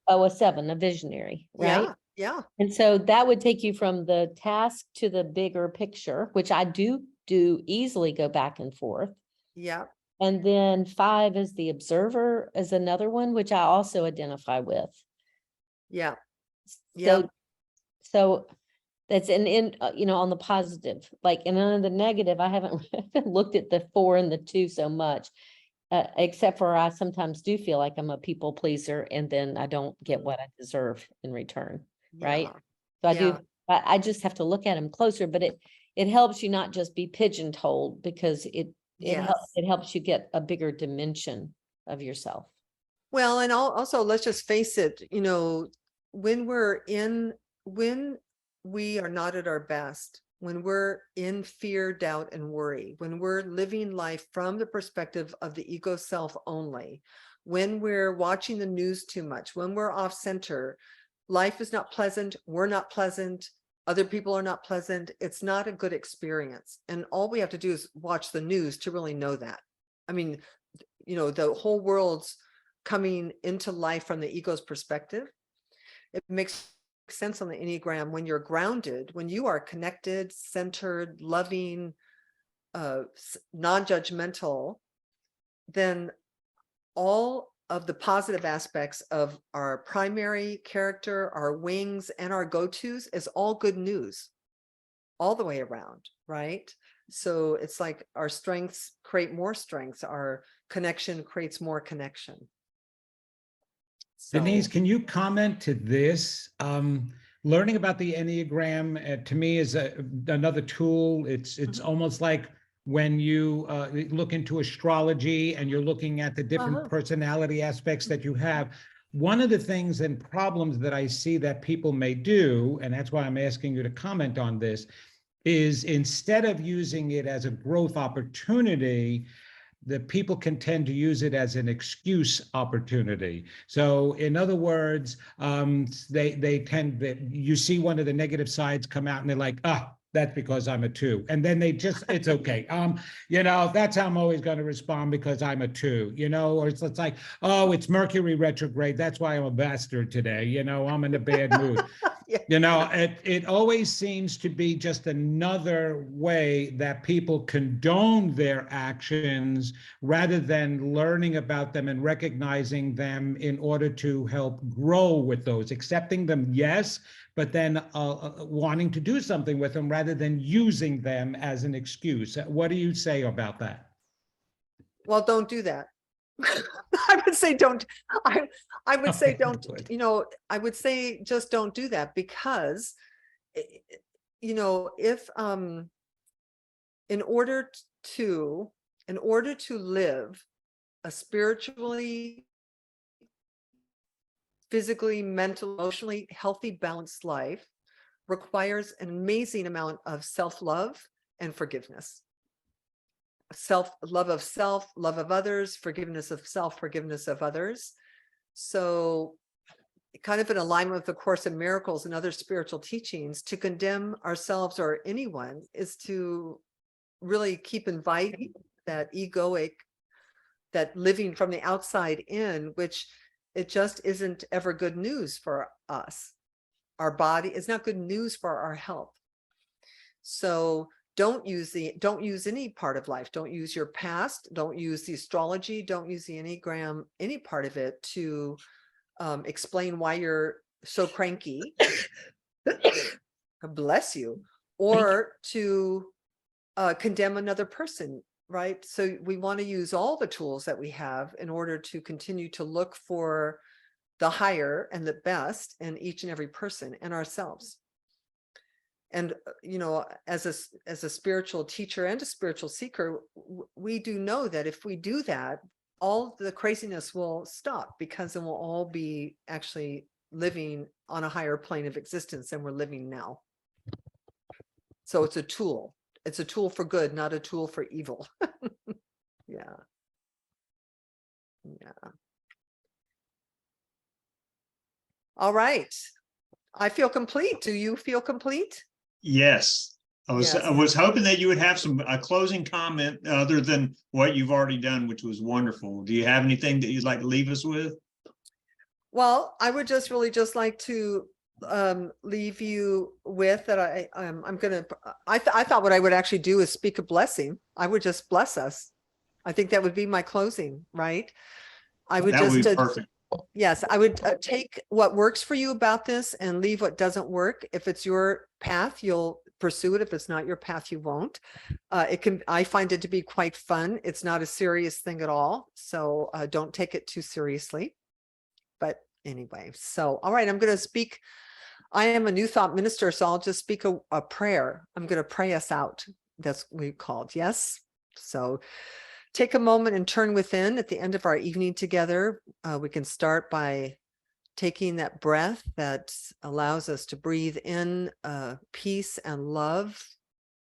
Oh, a 7, a visionary, right? Yeah. And so that would take you from the task to the bigger picture, which I do easily go back and forth. Yeah. And then 5 is the observer, is another one, which I also identify with. Yeah. So that's on the positive, like, and on the negative, I haven't looked at the 4 and the 2 so much, except for I sometimes do feel like I'm a people pleaser, and then I don't get what I deserve in return. Right. So I just have to look at them closer, but it helps you not just be pigeon-holed, because it helps you get a bigger dimension of yourself. Well, and also, let's just face it, when we are not at our best, when we're in fear, doubt, and worry, when we're living life from the perspective of the ego self only, when we're watching the news too much, when we're off center, life is not pleasant. We're not pleasant. Other people are not pleasant. It's not a good experience. And all we have to do is watch the news to really know that. I mean, the whole world's coming into life from the ego's perspective. It makes sense on the Enneagram when you're grounded, when you are connected, centered, loving, non-judgmental, then all of the positive aspects of our primary character, our wings, and our go-tos is all good news all the way around, right? So it's like our strengths create more strengths, our connection creates more connection. So, Denise, can you comment to this? Learning about the Enneagram to me is another tool. It's almost like when you look into astrology and you're looking at the different personality aspects that you have. One of the things and problems that I see that people may do, and that's why I'm asking you to comment on this, is instead of using it as a growth opportunity, the people can tend to use it as an excuse opportunity. So in other words, they tend that you see one of the negative sides come out and they're like, that's because I'm a 2. And then they just, it's okay. That's how I'm always going to respond because I'm a 2, or it's like, oh, it's Mercury retrograde. That's why I'm a bastard today. I'm in a bad mood. It always seems to be just another way that people condone their actions rather than learning about them and recognizing them in order to help grow with those, accepting them, yes, but then wanting to do something with them rather than using them as an excuse. What do you say about that? Well, don't do that. I would say don't. I would say don't. I would say just don't do that, because if in order to live a spiritually, physically, mentally, emotionally healthy, balanced life requires an amazing amount of self-love and forgiveness. Love of self, love of others, forgiveness of self, forgiveness of others. So kind of in alignment with the Course in Miracles and other spiritual teachings, to condemn ourselves or anyone is to really keep inviting that egoic, that living from the outside in, which it just isn't ever good news for us. Our body is not good news for our health. So don't use any part of life. Don't use your past. Don't use the astrology. Don't use the Enneagram, any part of it to explain why you're so cranky. Bless you. Or to condemn another person, right? So we want to use all the tools that we have in order to continue to look for the higher and the best in each and every person and ourselves. And, you know, as a spiritual teacher and a spiritual seeker, we do know that if we do that, all the craziness will stop, because then we'll all be actually living on a higher plane of existence than we're living now. So it's a tool. It's a tool for good, not a tool for evil. Yeah. Yeah. All right. I feel complete. Do you feel complete? Yes. I was hoping that you would have a closing comment other than what you've already done, which was wonderful. Do you have anything that you'd like to leave us with? Well, I would just really just like to leave you with that. I thought what I would actually do is speak a blessing. I would just bless us. I think that would be my closing, right? I would That would be perfect. Yes, I would take what works for you about this and leave what doesn't work. If it's your path, you'll pursue it. If it's not your path, you won't. I find it to be quite fun. It's not a serious thing at all. So don't take it too seriously. But anyway, so, all right, I'm going to speak. I am a New Thought minister, so I'll just speak a prayer. I'm going to pray us out. That's what we called. Yes. So take a moment and turn within. At the end of our evening together, we can start by taking that breath that allows us to breathe in peace and love,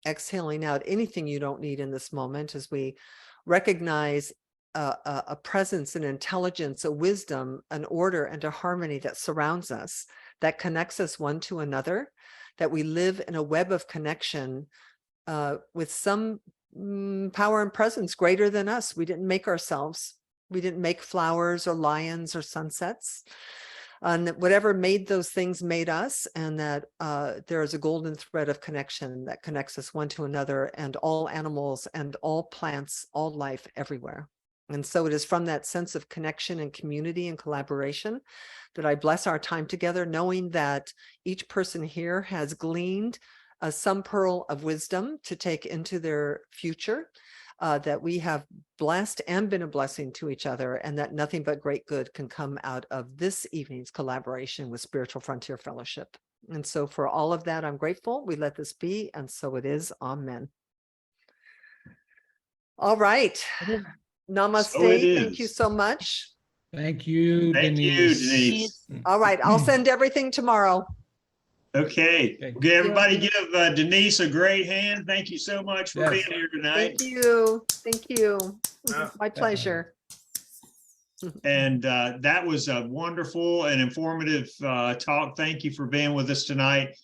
exhaling out anything you don't need in this moment, as we recognize a presence, an intelligence, a wisdom, an order, and a harmony that surrounds us, that connects us one to another, that we live in a web of connection with some power and presence greater than us. We didn't make ourselves. We didn't make flowers or lions or sunsets. And whatever made those things made us, and that there is a golden thread of connection that connects us one to another, and all animals and all plants, all life everywhere. And so it is from that sense of connection and community and collaboration that I bless our time together, knowing that each person here has gleaned some pearl of wisdom to take into their future, that we have blessed and been a blessing to each other, and that nothing but great good can come out of this evening's collaboration with Spiritual Frontier Fellowship. And so for all of that, I'm grateful. We let this be, and so it is. Amen. All right. Namaste. So it is. Thank you so much. Thank you, Thank Denise. you, Denise. All right. I'll send everything tomorrow. Okay. Okay. Okay, everybody give Denise a great hand. Thank you so much for Yes. being here tonight. Thank you. Thank you. Yeah. My pleasure. And that was a wonderful and informative talk. Thank you for being with us tonight.